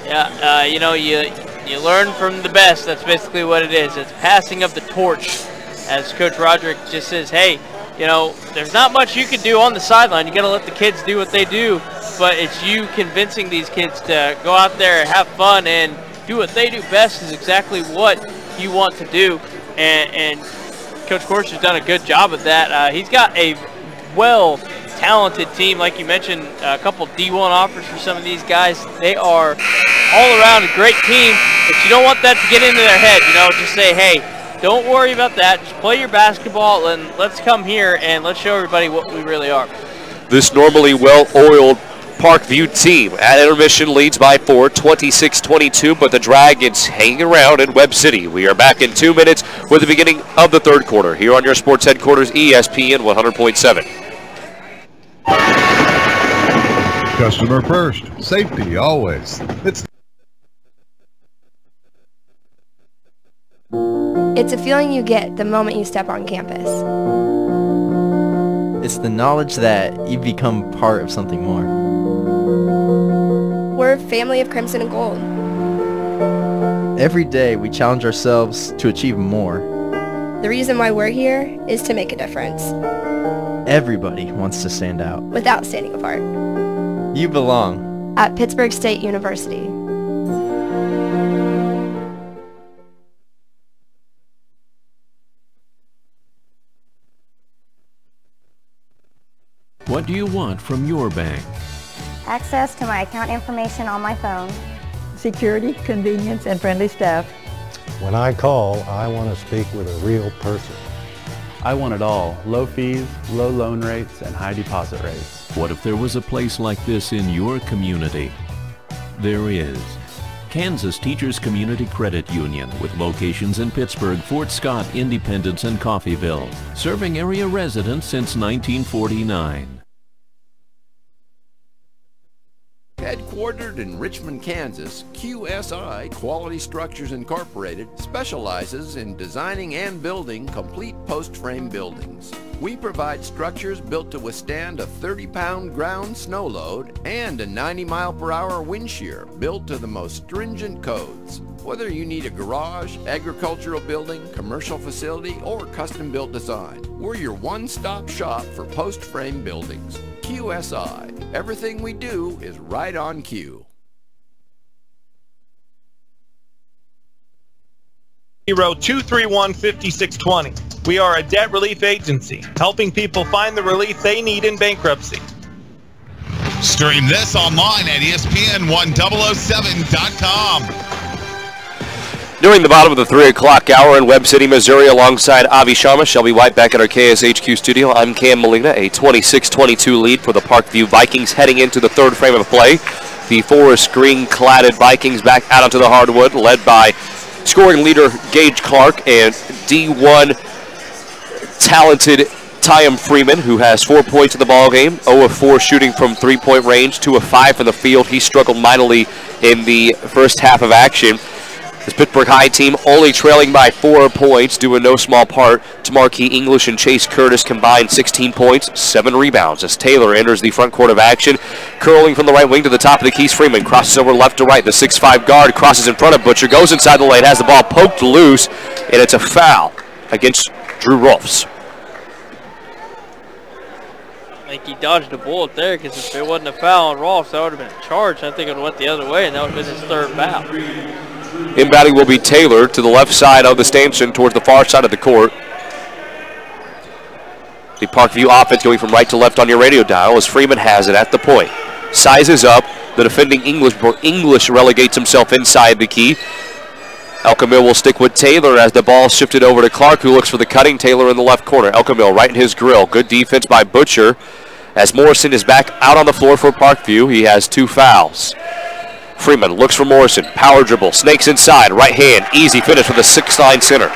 Yeah, you know, you learn from the best. That's basically what it is. It's passing of the torch. As Coach Roderick just says, hey, you know, there's not much you can do on the sideline. You got to let the kids do what they do, but it's you convincing these kids to go out there and have fun and do what they do best is exactly what you want to do. And Coach Korsch has done a good job of that. He's got a talented team. Like you mentioned, a couple D1 offers for some of these guys. They are all around a great team, but you don't want that to get into their head. You know, just say, hey, don't worry about that. Just play your basketball and let's come here and let's show everybody what we really are. This normally well-oiled Parkview team at intermission leads by 4, 26-22, but the Dragons hanging around in Webb City. We are back in 2 minutes with the beginning of the third quarter here on your sports headquarters, ESPN 100.7. Customer first, safety always. It's a feeling you get the moment you step on campus. It's the knowledge that you become part of something more. We're a family of Crimson and Gold. Every day we challenge ourselves to achieve more. The reason why we're here is to make a difference. Everybody wants to stand out. Without standing apart. You belong. At Pittsburg State University. What do you want from your bank? Access to my account information on my phone. Security, convenience, and friendly staff. When I call, I want to speak with a real person. I want it all. Low fees, low loan rates, and high deposit rates. What if there was a place like this in your community? There is. Kansas Teachers Community Credit Union with locations in Pittsburg, Fort Scott, Independence, and Coffeyville, serving area residents since 1949. Headquartered in Richmond, Kansas, QSI Quality Structures Incorporated specializes in designing and building complete post-frame buildings. We provide structures built to withstand a 30-pound ground snow load and a 90-mile-per-hour wind shear built to the most stringent codes. Whether you need a garage, agricultural building, commercial facility, or custom-built design, we're your one-stop shop for post-frame buildings. QSI. Everything we do is right on cue. 231-5620. We are a debt relief agency, helping people find the relief they need in bankruptcy. Stream this online at ESPN1007.com. During the bottom of the 3 o'clock hour in Webb City, Missouri, alongside Avi Sharma, Shelby White back at our KSHQ studio. I'm Cam Molina, a 26-22 lead for the Parkview Vikings heading into the third frame of play. The forest green-cladded Vikings back out onto the hardwood, led by scoring leader Gage Clark and D1 talented Tyam Freeman, who has 4 points in the ballgame, 0 of 4 shooting from three-point range, 2 of 5 from the field. He struggled mightily in the first half of action. This Pittsburg High team only trailing by 4 points, due in no small part to Marquis English and Chase Curtis combined 16 points, 7 rebounds as Taylor enters the front court of action. Curling from the right wing to the top of the keys, Freeman crosses over left to right. The 6'5 guard crosses in front of Butcher, goes inside the lane, has the ball poked loose, and it's a foul against Drew Rolfs. I think he dodged a bullet there, because if it wasn't a foul on Rolfs, that would have been a charge. I think it would have went the other way, and that would have been his third foul. Inbounding will be Taylor to the left side of the stanchion towards the far side of the court. The Parkview offense going from right to left on your radio dial as Freeman has it at the point. Sizes up the defending English, but English relegates himself inside the key. Elkamil will stick with Taylor as the ball shifted over to Clark, who looks for the cutting Taylor in the left corner. Elkamil right in his grill. Good defense by Butcher as Morrison is back out on the floor for Parkview. He has 2 fouls. Freeman looks for Morrison, power dribble, snakes inside, right hand, easy finish with a 6'9" center.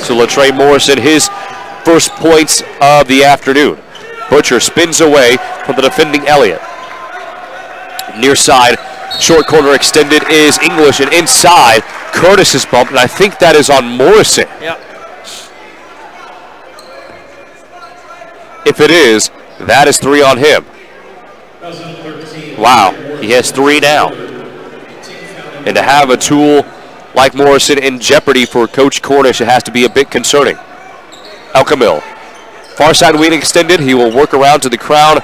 So Latrey Morrison, his first points of the afternoon. Butcher spins away from the defending Elliott. Near side, short corner extended is English, and inside, Curtis is bumped, and I think that is on Morrison. Yep. If it is, That is 3 on him. Wow, he has 3 now. And to have a tool like Morrison in jeopardy for Coach Cornish, it has to be a bit concerning. Elkamil, far side wing extended. He will work around to the crown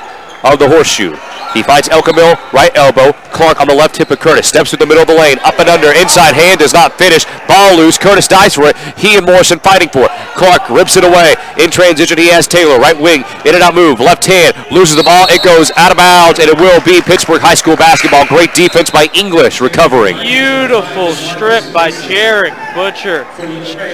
of the horseshoe. He fights Elkamil, right elbow. Clark on the left hip of Curtis. Steps through the middle of the lane. Up and under. Inside hand does not finish. Ball loose. Curtis dives for it. He and Morrison fighting for it. Clark rips it away. In transition, he has Taylor. Right wing. In and out move. Left hand. Loses the ball. It goes out of bounds. And it will be Pittsburg High School basketball. Great defense by English. Recovering. Beautiful strip by Jarek Butcher.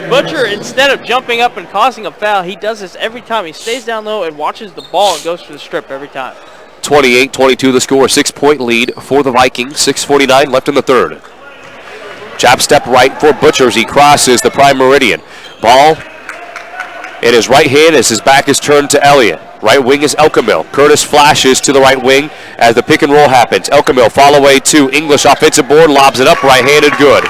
Butcher, instead of jumping up and causing a foul, he does this every time. He stays down low and watches the ball and goes for the strip every time. 28-22 the score, 6-point lead for the Vikings, 6:49 left in the third. Jab step right for Butcher as he crosses the prime meridian. Ball in his right hand as his back is turned to Elliott. Right wing is Elkamil. Curtis flashes to the right wing as the pick and roll happens. Elkamil fall away to English offensive board, lobs it up, right-handed, good.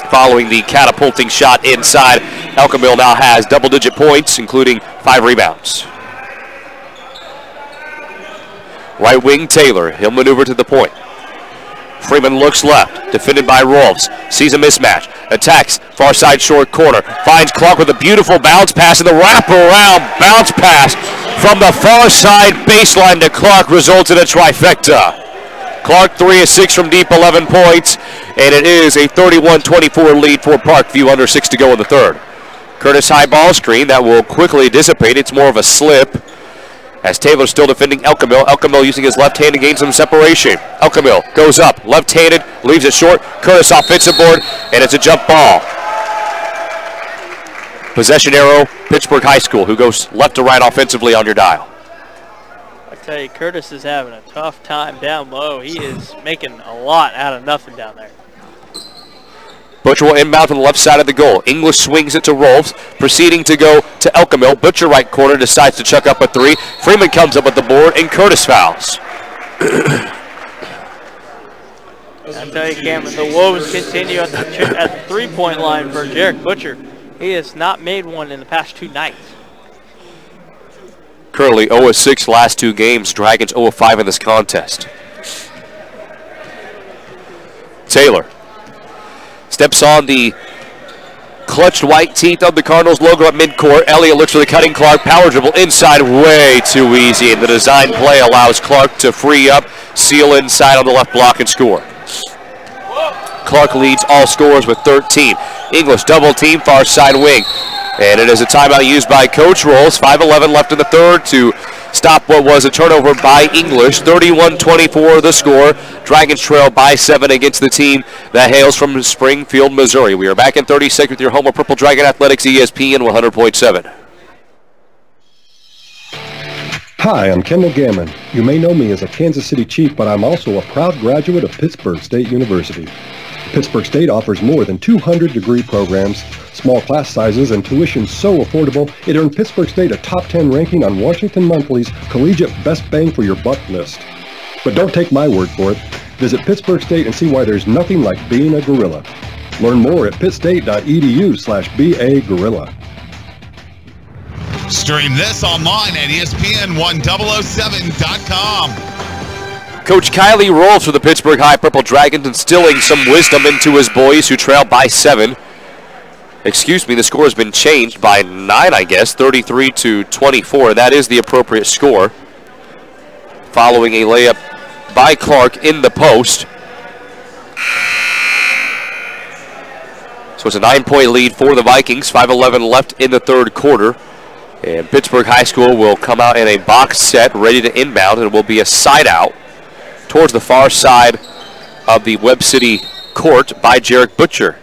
Following the catapulting shot inside, Elkamil now has double-digit points, including 5 rebounds. Right wing Taylor, he'll maneuver to the point. Freeman looks left, defended by Rolfs, sees a mismatch, attacks far side short corner, finds Clark with a beautiful bounce pass, and the wraparound bounce pass from the far side baseline to Clark results in a trifecta. Clark 3 of 6 from deep, 11 points, and it is a 31-24 lead for Parkview, under 6 to go in the third. Curtis high ball screen, that will quickly dissipate. It's more of a slip, as Taylor still defending Elkamil. Elkamil using his left hand to gain some separation. Elkamil goes up, left-handed, leaves it short. Curtis offensive board, and it's a jump ball. Possession arrow, Pittsburg High School, who goes left to right offensively on your dial. I tell you, Curtis is having a tough time down low. He is making a lot out of nothing down there. Butcher will inbound from the left side of the goal. English swings it to Rolfs, proceeding to go to Elkamil. Butcher right corner decides to chuck up a 3. Freeman comes up with the board, and Curtis fouls. I tell you, Cameron, the woes continue at the three-point line for Jarek Butcher. He has not made one in the past 2 nights. Currently 0-6 last 2 games. Dragons 0-5 in this contest. Taylor steps on the clutched white teeth of the Cardinals logo at midcourt. Elliott looks for the cutting Clark. Power dribble inside, way too easy. And the design play allows Clark to free up, seal inside on the left block, and score. Clark leads all scorers with 13. English double team, far side wing. And it is a timeout used by Coach Rolls. 5:11 left in the third to stop what was a turnover by English. 31-24 the score. Dragons trail by 7 against the team that hails from Springfield, Missouri. We are back in 36 with your home of Purple Dragon Athletics, ESPN 100.7. Hi, I'm Kendall Gammon. You may know me as a Kansas City Chief, but I'm also a proud graduate of Pittsburg State University. Pittsburg State offers more than 200 degree programs, small class sizes, and tuition so affordable it earned Pittsburg State a top 10 ranking on Washington Monthly's Collegiate Best Bang for Your Buck list. But don't take my word for it. Visit Pittsburg State and see why there's nothing like being a gorilla. Learn more at pittstate.edu/BAGorilla. Stream this online at ESPN1007.com. Coach Kylie Rolls for the Pittsburg High Purple Dragons, instilling some wisdom into his boys who trail by 7. Excuse me, the score has been changed by 9, I guess, 33-24. That is the appropriate score. Following a layup by Clark in the post. So it's a 9-point lead for the Vikings, 5:11 left in the third quarter. And Pittsburg High School will come out in a box set, ready to inbound, and it will be a side out towards the far side of the Webb City court by Jarek Butcher.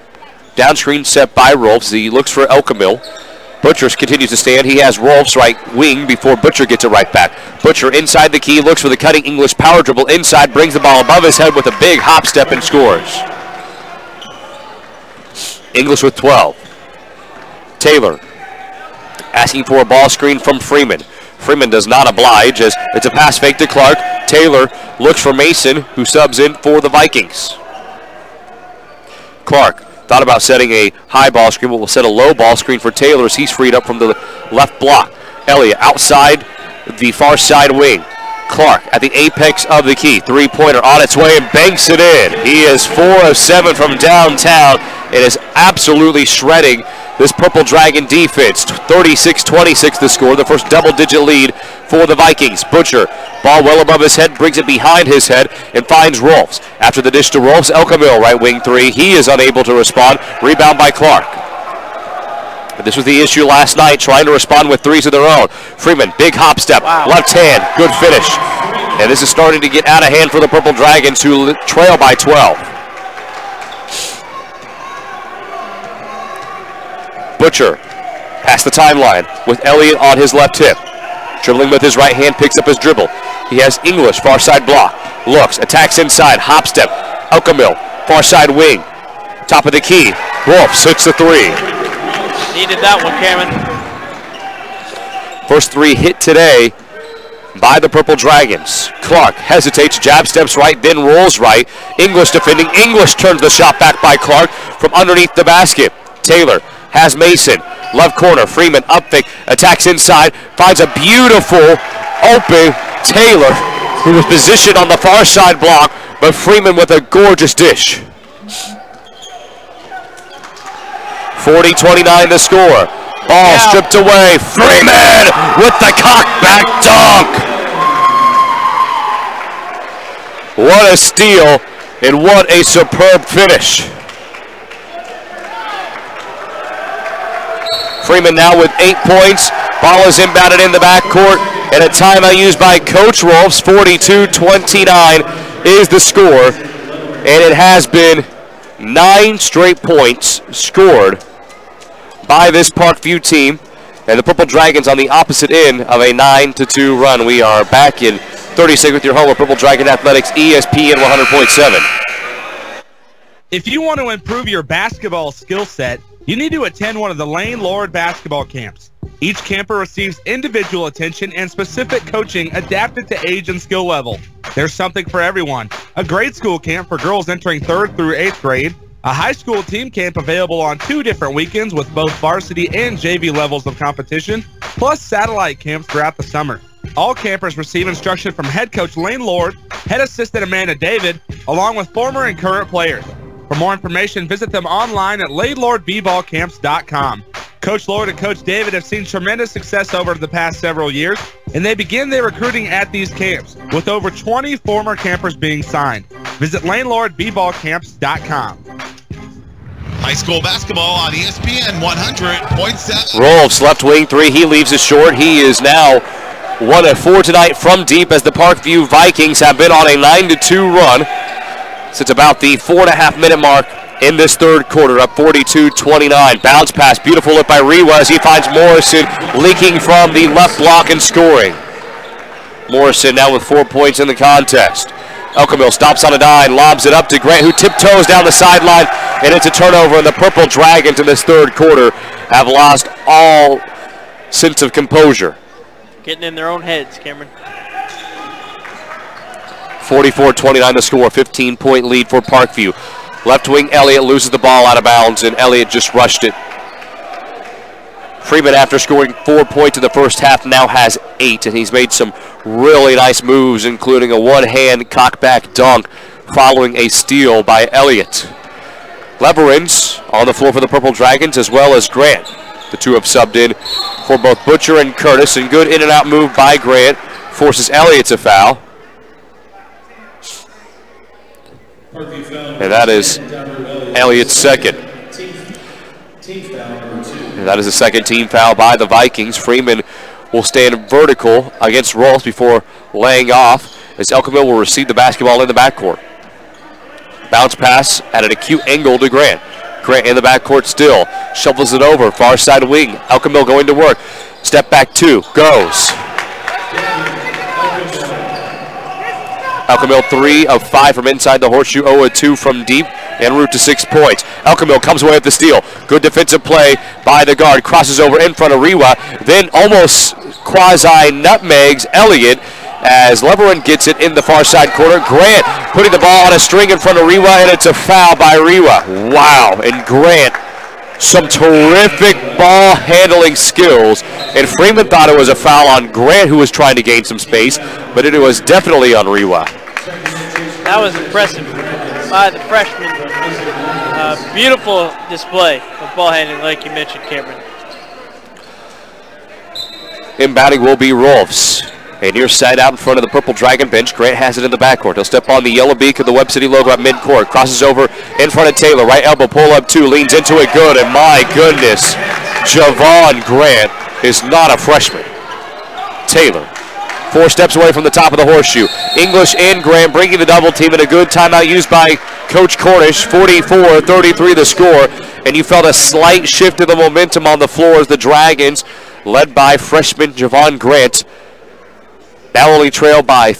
Downscreen set by Rolfs. He looks for Elkamil. Butcher continues to stand. He has Rolfs right wing before Butcher gets it right back. Butcher inside the key, looks for the cutting English power dribble inside, brings the ball above his head with a big hop step and scores. English with 12. Taylor asking for a ball screen from Freeman. Freeman does not oblige as it's a pass fake to Clark. Taylor looks for Mason, who subs in for the Vikings. Clark thought about setting a high ball screen, but will set a low ball screen for Taylor as he's freed up from the left block. Elliott outside the far side wing. Clark at the apex of the key. Three-pointer on its way and banks it in. He is 4 of 7 from downtown. It is absolutely shredding this Purple Dragon defense. 36-26 the score, the first double-digit lead for the Vikings. Butcher, ball well above his head, brings it behind his head and finds Rolfs. After the dish to Rolfs, Elkamil, right wing three. He is unable to respond. Rebound by Clark. But this was the issue last night, trying to respond with threes of their own. Freeman, big hop step, left hand, good finish. And this is starting to get out of hand for the Purple Dragons, who trail by 12. Butcher, past the timeline with Elliott on his left hip. Dribbling with his right hand, picks up his dribble. He has English, far side block. Looks, attacks inside, hop step. Elkamil, far side wing. Top of the key. Rolfs hits the three. Needed that one, Cameron. First three hit today by the Purple Dragons. Clark hesitates, jab steps right, then rolls right. English defending. English turns the shot back by Clark from underneath the basket. Taylor has Mason. Left corner, Freeman up fake, attacks inside, finds a beautiful open Taylor, who was positioned on the far side block, but Freeman with a gorgeous dish. 40-29 the score. Ball stripped away. Freeman with the cock-back dunk. What a steal and what a superb finish. Freeman now with 8 points. Ball is inbounded in the backcourt. And a timeout used by Coach Rolfs. 42-29 is the score. And it has been 9 straight points scored by this Parkview team. And the Purple Dragons on the opposite end of a 9-2 run. We are back in 30 seconds with your home of Purple Dragon Athletics, ESPN 100.7. If you want to improve your basketball skill set, you need to attend one of the Lane Lord basketball camps. Each camper receives individual attention and specific coaching adapted to age and skill level. There's something for everyone. A grade school camp for girls entering 3rd through 8th grade, a high school team camp available on 2 different weekends with both varsity and JV levels of competition, plus satellite camps throughout the summer. All campers receive instruction from head coach Lane Lord, head assistant Amanda David, along with former and current players. For more information, visit them online at LaneLordBballCamps.com. Coach Lord and Coach David have seen tremendous success over the past several years, and they begin their recruiting at these camps, with over 20 former campers being signed. Visit LaneLordBballCamps.com. High school basketball on ESPN 100.7. Rolfs, left wing three. He leaves it short. He is now 1 of 4 tonight from deep, as the Parkview Vikings have been on a 9-2 run since about the 4.5-minute mark in this third quarter, up 42-29. Bounce pass, beautiful look by Rewa as he finds Morrison leaking from the left block and scoring. Morrison now with 4 points in the contest. Elkamil stops on a dime, lobs it up to Grant, who tiptoes down the sideline, and it's a turnover, and the Purple Dragons in this third quarter have lost all sense of composure. Getting in their own heads, Cameron. 44-29 the score, 15-point lead for Parkview. Left wing Elliott loses the ball out of bounds, and Elliott just rushed it. Freeman, after scoring 4 points in the first half, now has 8, and he's made some really nice moves, including a one-hand cockback dunk following a steal by Elliott. Leverins on the floor for the Purple Dragons, as well as Grant. The two have subbed in for both Butcher and Curtis, and good in-and-out move by Grant forces Elliott to foul. And that is Elliott's second. And that is the second team foul by the Vikings. Freeman will stand vertical against Rolfs before laying off, as Elkamil will receive the basketball in the backcourt. Bounce pass at an acute angle to Grant. Grant in the backcourt still. Shovels it over. Far side wing. Elkamil going to work. Step back 2. Goes. Elkamil 3 of 5 from inside the horseshoe, 0 of 2 from deep, en route to 6 points. Elkamil comes away with the steal. Good defensive play by the guard. Crosses over in front of Rewa, then almost quasi-nutmegs Elliott as Leverin gets it in the far side corner. Grant putting the ball on a string in front of Rewa, and it's a foul by Rewa. Wow, and Grant some terrific ball handling skills. And Freeman thought it was a foul on Grant, who was trying to gain some space, but it was definitely on Rewa. That was impressive by the freshman. Beautiful display of ball handling, like you mentioned, Cameron. Inbounding will be Rolfs. And near side out in front of the Purple Dragon bench. Grant has it in the backcourt. He'll step on the yellow beak of the Webb City logo at midcourt. Crosses over in front of Taylor. Right elbow, pull up two, leans into it good. And my goodness, Javon Grant is not a freshman. Taylor, 4 steps away from the top of the horseshoe. English and Grant bringing the double team, and a good timeout used by Coach Cornish. 44-33 the score. And you felt a slight shift in the momentum on the floor as the Dragons, led by freshman Javon Grant, now only trailed by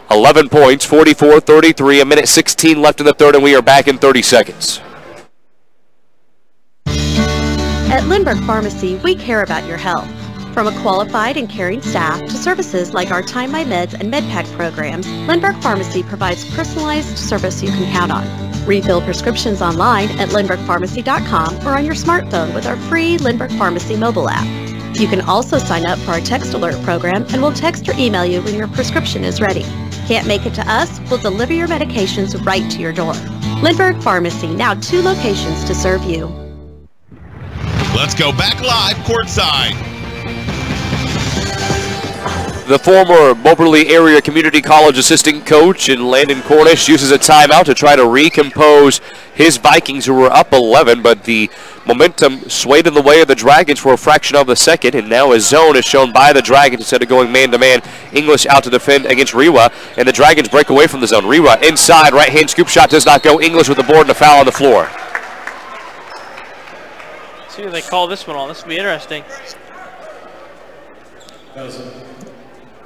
11 points, 44-33, a minute 16 left in the third, and we are back in 30 seconds. At Lindbergh Pharmacy, we care about your health. From a qualified and caring staff to services like our Time My Meds and MedPack programs, Lindbergh Pharmacy provides personalized service you can count on. Refill prescriptions online at lindberghpharmacy.com or on your smartphone with our free Lindbergh Pharmacy mobile app. You can also sign up for our text alert program, and we'll text or email you when your prescription is ready. Can't make it to us? We'll deliver your medications right to your door. Lindbergh Pharmacy, now 2 locations to serve you. Let's go back live courtside. The former Moberly Area Community College assistant coach in Landon Cornish uses a timeout to try to recompose his Vikings, who were up 11, but the momentum swayed in the way of the Dragons for a fraction of a second, and now a zone is shown by the Dragons instead of going man-to-man. English out to defend against Rewa, and the Dragons break away from the zone. Rewa inside, right-hand scoop shot does not go. English with the board and a foul on the floor. See if they call this one on. This will be interesting.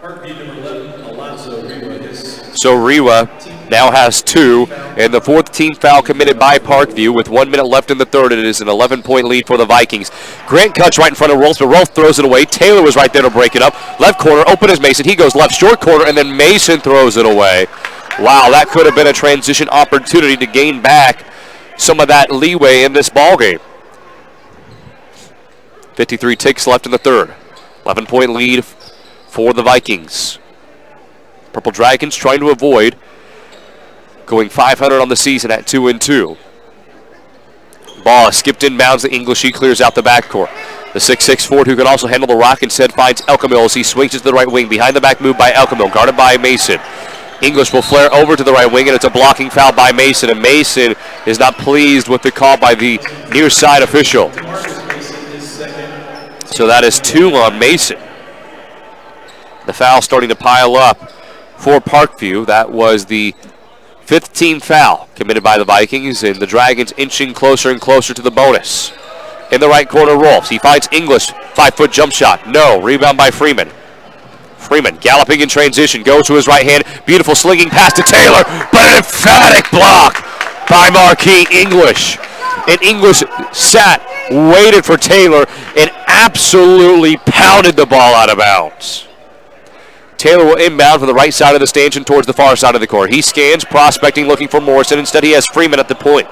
Parkview number 11, Alonzo Rewa. So Rewa now has 2, and the 4th team foul committed by Parkview with 1 minute left in the third. It is an 11-point lead for the Vikings. Grant cuts right in front of Rolf, but Rolf throws it away. Taylor was right there to break it up. Left corner, open is Mason. He goes left short corner, and then Mason throws it away. Wow, that could have been a transition opportunity to gain back some of that leeway in this ball game. 53 ticks left in the third. 11-point lead for the Vikings. Purple Dragons trying to avoid going 500 on the season at 2-2. Ball is skipped inbounds to English. He clears out the backcourt. The 6'6" forward who can also handle the rock instead finds Elkamil as he swings to the right wing. Behind the back move by Elkamil, guarded by Mason. English will flare over to the right wing, and it's a blocking foul by Mason, and Mason is not pleased with the call by the near side official. So that is 2 on Mason. The foul starting to pile up for Parkview. That was the 5th team foul committed by the Vikings, and the Dragons inching closer and closer to the bonus. In the right corner, Rolfs. He finds English. 5-foot jump shot. No. Rebound by Freeman. Freeman galloping in transition. Goes to his right hand. Beautiful slinging pass to Taylor, but an emphatic block by Marquis English. And English sat, waited for Taylor, and absolutely pounded the ball out of bounds. Taylor will inbound from the right side of the stanchion towards the far side of the court. He scans, prospecting, looking for Morrison. Instead, he has Freeman at the point.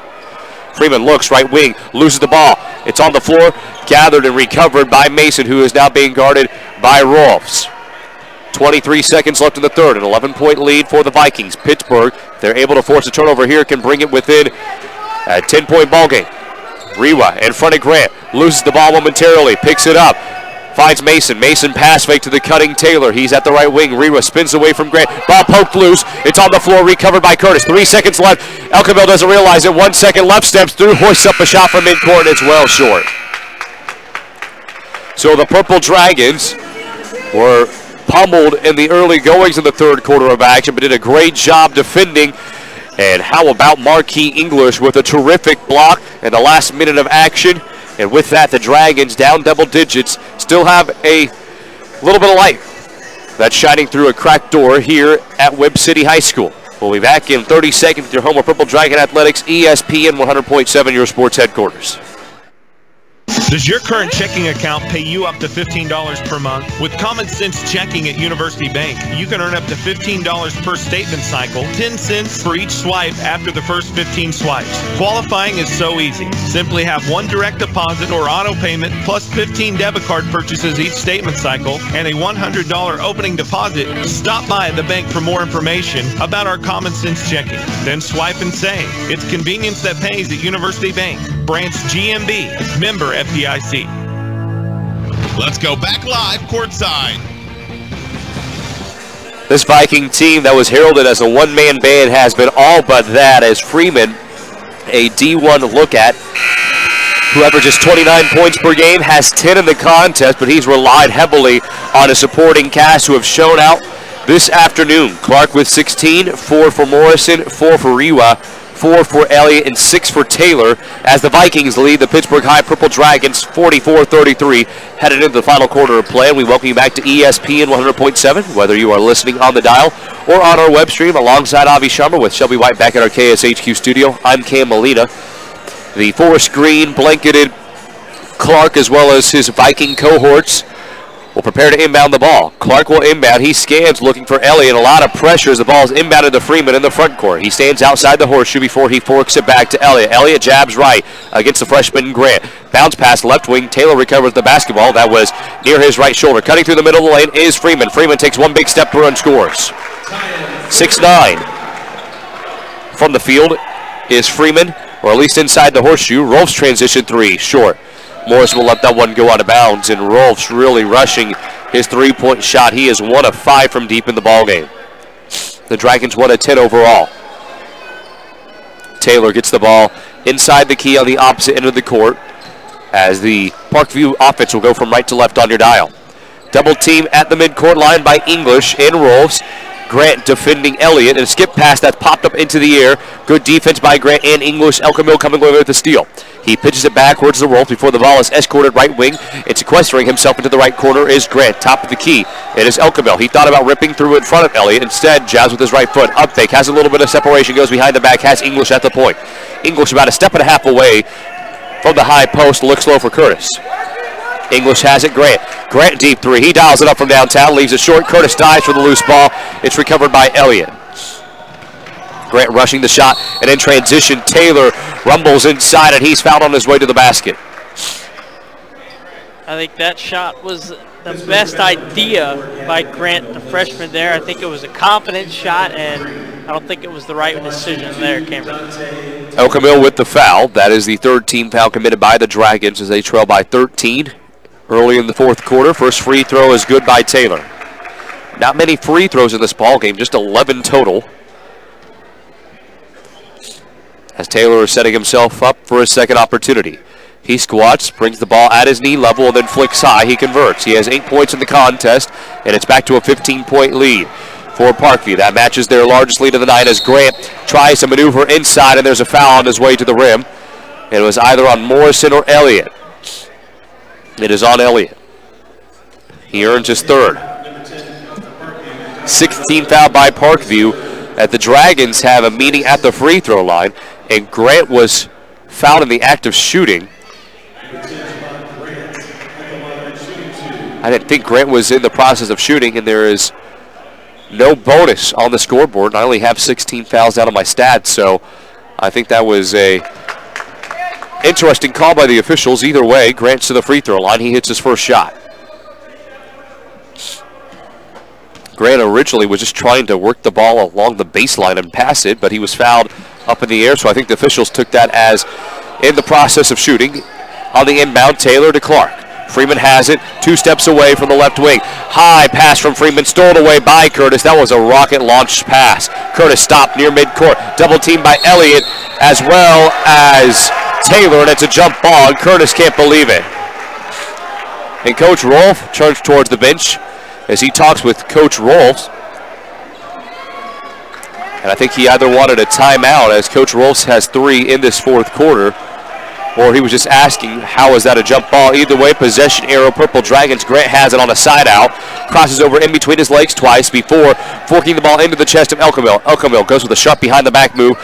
Freeman looks right wing, loses the ball. It's on the floor, gathered and recovered by Mason, who is now being guarded by Rolfs. 23 seconds left in the third, an 11-point lead for the Vikings. Pittsburg, if they're able to force a turnover here, can bring it within a 10-point ball game. Rewa in front of Grant, loses the ball momentarily, picks it up. Finds Mason. Mason pass fake to the cutting Taylor. He's at the right wing. Rewa spins away from Grant. Ball poked loose. It's on the floor, recovered by Curtis. 3 seconds left. Elkamil doesn't realize it. 1 second left, steps through, hoists up a shot from midcourt, and it's well short. So the Purple Dragons were pummeled in the early goings in the third quarter of action, but did a great job defending. And how about Marquis English with a terrific block in the last minute of action? And with that, the Dragons, down double digits, still have a little bit of light that's shining through a cracked door here at Webb City High School. We'll be back in 30 seconds with your home of Purple Dragon Athletics, ESPN 100.7, your sports headquarters. Does your current checking account pay you up to $15 per month? With Common Sense Checking at University Bank, you can earn up to $15 per statement cycle, 10 cents for each swipe after the first 15 swipes. Qualifying is so easy. Simply have one direct deposit or auto payment plus 15 debit card purchases each statement cycle and a $100 opening deposit. Stop by the bank for more information about our Common Sense Checking. Then swipe and save. It's convenience that pays at University Bank. Branch GMB. Member FDIC. Let's go back live courtside. This Viking team that was heralded as a one-man band has been all but that, as Freeman, a D1 look at, who averages 29 points per game, has 10 in the contest, but he's relied heavily on a supporting cast who have shown out this afternoon. Clark with 16, 4 for Morrison, 4 for Rewa, 4 for Elliott, and 6 for Taylor, as the Vikings lead the Pittsburg High Purple Dragons 44-33, headed into the final quarter of play. And we welcome you back to ESPN 100.7, whether you are listening on the dial or on our web stream, alongside Avi Sharma with Shelby White back at our KSHQ studio. I'm Cam Molina. The forest green blanketed Clark, as well as his Viking cohorts, will prepare to inbound the ball. Clark will inbound. He scans looking for Elliott. A lot of pressure as the ball is inbounded to Freeman in the front court. He stands outside the horseshoe before he forks it back to Elliott. Elliott jabs right against the freshman Grant. Bounce pass left wing. Taylor recovers the basketball. That was near his right shoulder. Cutting through the middle of the lane is Freeman. Freeman takes one big step through and scores. 6-9. From the field is Freeman, or at least inside the horseshoe. Rolf's transition three, short. Morris will let that one go out of bounds, and Rolf's really rushing his three-point shot. He is 1 of 5 from deep in the ballgame. The Dragons 1 of 10 overall. Taylor gets the ball inside the key on the opposite end of the court, as the Parkview offense will go from right to left on your dial. Double team at the midcourt line by English and Rolfs. Grant defending Elliott, and a skip pass that popped up into the air. Good defense by Grant and English. El Camille coming away with the steal. He pitches it backwards to Rolf before the ball is escorted right wing, and sequestering himself into the right corner is Grant. Top of the key, it is El Camille. He thought about ripping through in front of Elliott. Instead, jabs with his right foot. Up fake, has a little bit of separation, goes behind the back, has English at the point. English about a step and a half away from the high post, looks low for Curtis. English has it, Grant. Grant deep three. He dials it up from downtown, leaves it short. Curtis dives for the loose ball. It's recovered by Elliott. Grant rushing the shot, and in transition, Taylor rumbles inside, and he's fouled on his way to the basket. I think that shot was the best idea by Grant, the freshman there. I think it was a confident shot, and I don't think it was the right decision there, Cameron. El Camille with the foul. That is the third team foul committed by the Dragons as they trail by 13 early in the fourth quarter. First free throw is good by Taylor. Not many free throws in this ball game, just 11 total, as Taylor is setting himself up for his second opportunity. He squats, brings the ball at his knee level, and then flicks high. He converts. He has 8 points in the contest, and it's back to a 15-point lead for Parkview. That matches their largest lead of the night as Grant tries to maneuver inside, and there's a foul on his way to the rim. It was either on Morrison or Elliott. It is on Elliott. He earns his third. 16th foul by Parkview, as the Dragons have a meeting at the free throw line, and Grant was fouled in the act of shooting. I didn't think Grant was in the process of shooting, and there is no bonus on the scoreboard. I only have 16 fouls down on my stats, so I think that was a interesting call by the officials. Either way, Grant's to the free throw line. He hits his first shot. Grant originally was just trying to work the ball along the baseline and pass it, but he was fouled up in the air, so I think the officials took that as in the process of shooting. On the inbound, Taylor to Clark. Freeman has it, 2 steps away from the left wing. High pass from Freeman, stolen away by Curtis. That was a rocket launch pass. Curtis stopped near midcourt. Double teamed by Elliott as well as Taylor, and it's a jump ball, and Curtis can't believe it. And Coach Rolf turns towards the bench as he talks with Coach Rolfs. And I think he either wanted a timeout, as Coach Rolfs has 3 in this fourth quarter, or he was just asking, how is that a jump ball? Either way, possession arrow, Purple Dragons. Grant has it on a side out. Crosses over in between his legs twice before forking the ball into the chest of El Camille. El Camille goes with a sharp behind the back move.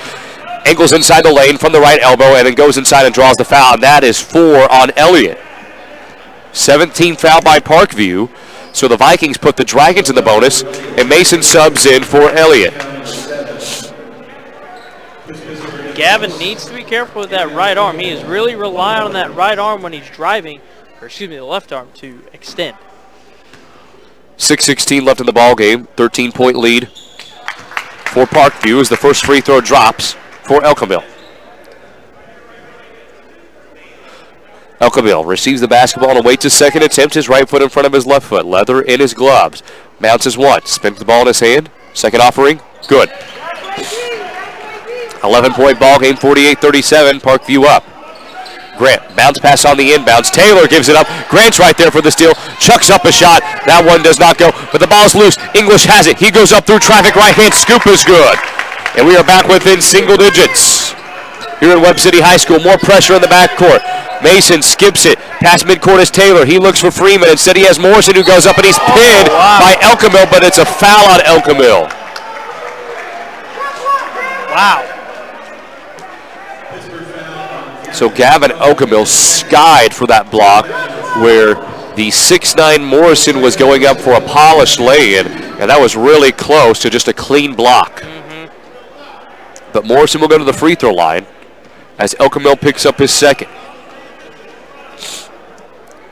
Angles inside the lane from the right elbow, and then goes inside and draws the foul. And that is 4 on Elliott. 17th foul by Parkview. So the Vikings put the Dragons in the bonus, and Mason subs in for Elliott. Gavin needs to be careful with that right arm. He is really relying on that right arm when he's driving, or excuse me, the left arm to extend. 6:16 left in the ball game. 13-point lead for Parkview as the first free throw drops for Elkamil. Elkamil receives the basketball and awaits his second attempt. His right foot in front of his left foot. Leather in his gloves. Mounts his one. Spins the ball in his hand. Second offering. Good. 11-point ball game. 48-37. Parkview up. Grant, bounce pass on the inbounds. Taylor gives it up. Grant's right there for the steal. Chucks up a shot. That one does not go, but the ball's loose. English has it. He goes up through traffic. Right hand scoop is good. And we are back within single digits. Here at Webb City High School, more pressure in the backcourt. Mason skips it. Past midcourt is Taylor. He looks for Freeman. Instead he has Morrison who goes up and he's pinned by Elkamil, but it's a foul on Elkamil. Wow. So Gavin Elkamil skied for that block where the 6'9 Morrison was going up for a polished lay-in, and that was really close to just a clean block. But Morrison will go to the free throw line as Elkamil picks up his second.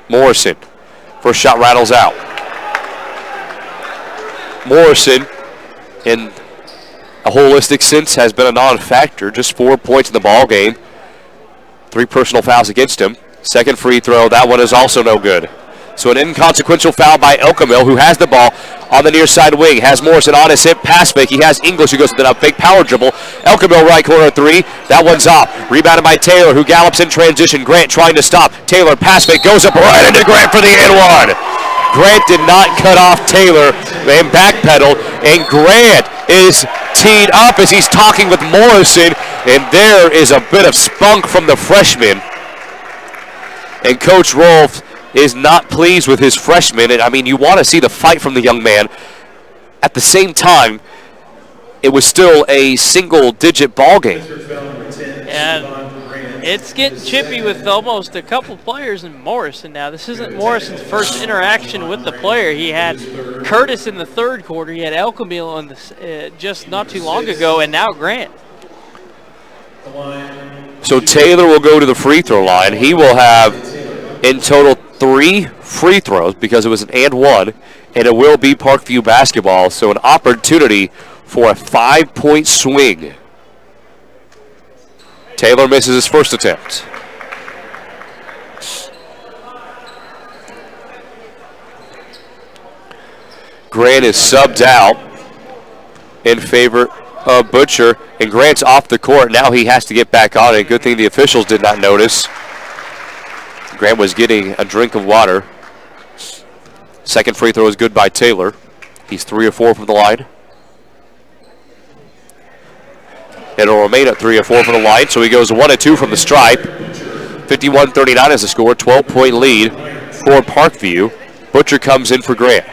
Morrison, first shot rattles out. Morrison, in a holistic sense, has been a non-factor, just 4 points in the ball game. 3 personal fouls against him. Second free throw, that one is also no good. So an inconsequential foul by Elkamil, who has the ball on the near side wing. Has Morrison on his hip, pass fake. He has English, who goes to the fake power dribble. Elkamil right corner three. That one's off. Rebounded by Taylor, who gallops in transition. Grant trying to stop. Taylor pass fake, goes up right into Grant for the and-one. Grant did not cut off Taylor and backpedaled, and Grant is teed up as he's talking with Morrison, and there is a bit of spunk from the freshman. And Coach Rolfe is not pleased with his freshman. And I mean, you want to see the fight from the young man. At the same time, it was still a single-digit ball game. And it's getting chippy with almost a couple players in Morrison now. This isn't Morrison's first interaction with the player. He had Curtis in the third quarter. He had Elkamil in the, just not too long ago, and now Grant. So Taylor will go to the free throw line. He will have in total 3 free throws because it was an and one, and it will be Parkview basketball. So an opportunity for a 5-point swing. Taylor misses his first attempt. Grant is subbed out in favor of Butcher, and Grant's off the court. Now he has to get back on it. Good thing the officials did not notice. Grant was getting a drink of water. Second free throw is good by Taylor. He's 3 of 4 from the line. It'll remain at 3 of 4 from the line, so he goes 1 of 2 from the stripe. 51-39 is the score. 12-point lead for Parkview. Butcher comes in for Grant.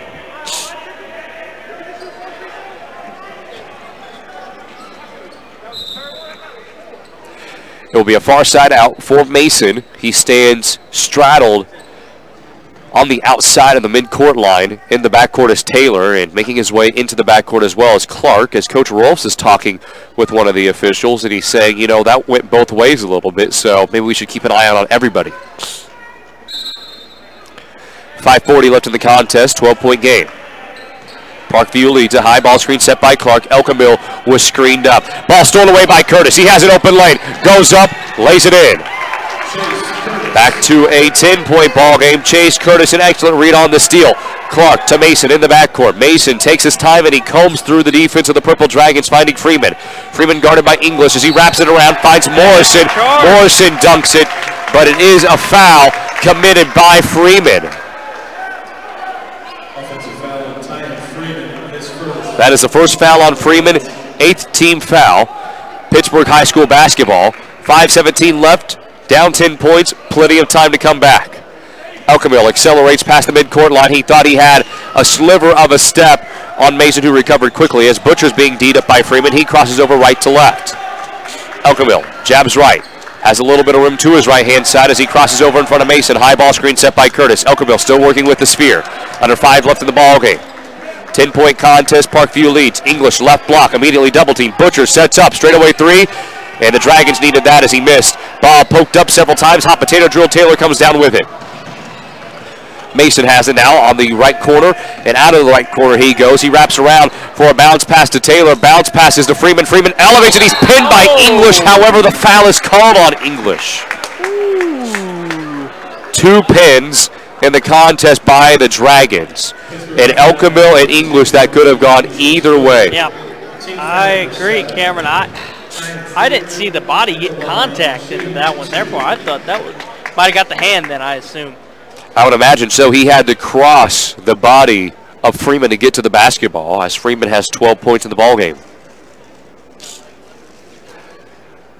It will be a far side out for Mason. He stands straddled on the outside of the midcourt line. In the backcourt is Taylor, and making his way into the backcourt as well as Clark, as Coach Rolfes is talking with one of the officials, and he's saying, you know, that went both ways a little bit, so maybe we should keep an eye out on everybody. 5:40 left in the contest, 12-point game. Parkview leads a high ball screen set by Clark. Elkamil was screened up. Ball stolen away by Curtis. He has an open lane. Goes up, lays it in. Back to a 10-point ball game. Chase Curtis, an excellent read on the steal. Clark to Mason in the backcourt. Mason takes his time and he combs through the defense of the Purple Dragons, finding Freeman. Freeman guarded by English as he wraps it around, finds Morrison. Morrison dunks it, but it is a foul committed by Freeman. That is the first foul on Freeman, 8th team foul. Pittsburg High School basketball. 5:17 left, down 10 points, plenty of time to come back. Elkamil accelerates past the midcourt line. He thought he had a sliver of a step on Mason, who recovered quickly. As Butcher's being D'd up by Freeman, he crosses over right to left. Elkamil jabs right, Has a little bit of room to his right-hand side as he crosses over in front of Mason. High ball screen set by Curtis. Elkerville still working with the sphere. Under 5 left in the ball game. 10-point contest, Parkview leads. English left block, immediately double team. Butcher sets up, straightaway 3. And the Dragons needed that as he missed. Ball poked up several times. Hot potato drill. Taylor comes down with it. Mason has it now on the right corner, and out of the right corner he goes. He wraps around for a bounce pass to Taylor. Bounce passes to Freeman. Freeman elevates it. He's pinned by English. However, the foul is called on English. 2 pins in the contest by the Dragons. And Elkerville and English, that could have gone either way. Yeah, I agree, Cameron. I didn't see the body get contact into that one. Therefore, I thought that might have got the hand then, I assume. I would imagine so. He had to cross the body of Freeman to get to the basketball, as Freeman has 12 points in the ballgame.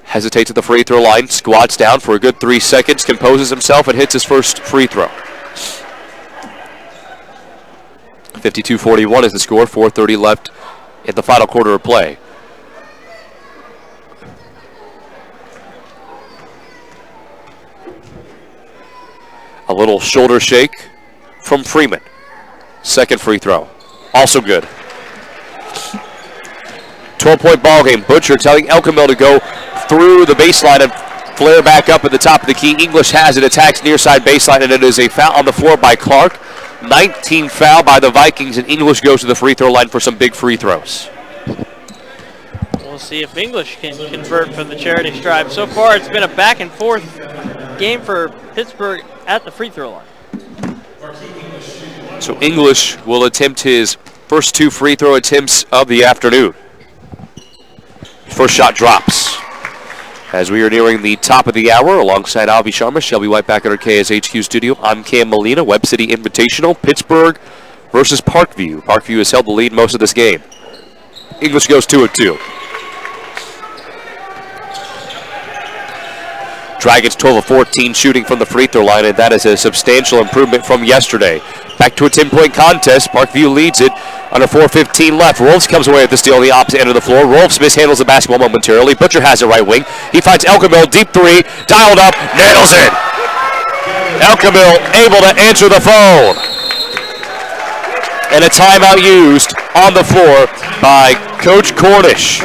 Hesitates at the free throw line, squats down for a good 3 seconds, composes himself, and hits his first free throw. 52-41 is the score, 4:30 left in the final quarter of play. A little shoulder shake from Freeman. Second free throw, also good. 12-point ball game. Butcher telling Elkerville to go through the baseline and flare back up at the top of the key. English has it, attacks near side baseline, and it is a foul on the floor by Clark. 19 foul by the Vikings, and English goes to the free throw line for some big free throws. We'll see if English can convert from the charity stripe. So far, it's been a back and forth game for Pittsburgh at the free throw line. So English will attempt his first 2 free throw attempts of the afternoon. First shot drops. As we are nearing the top of the hour, alongside Avi Sharma, Shelby White back at our KSHQ studio. I'm Cam Molina, Webb City Invitational, Pittsburgh versus Parkview. Parkview has held the lead most of this game. English goes 2 of 2. Dragons 12 of 14 shooting from the free throw line, and that is a substantial improvement from yesterday. Back to a 10-point contest. Parkview leads it under 4:15 left. Rolfs comes away with the steal on the opposite end of the floor. Rolfs mishandles the basketball momentarily. Butcher has it right wing. He finds Elkerville, deep 3, dialed up, nails it. Elkerville able to answer the phone. And a timeout used on the floor by Coach Cornish.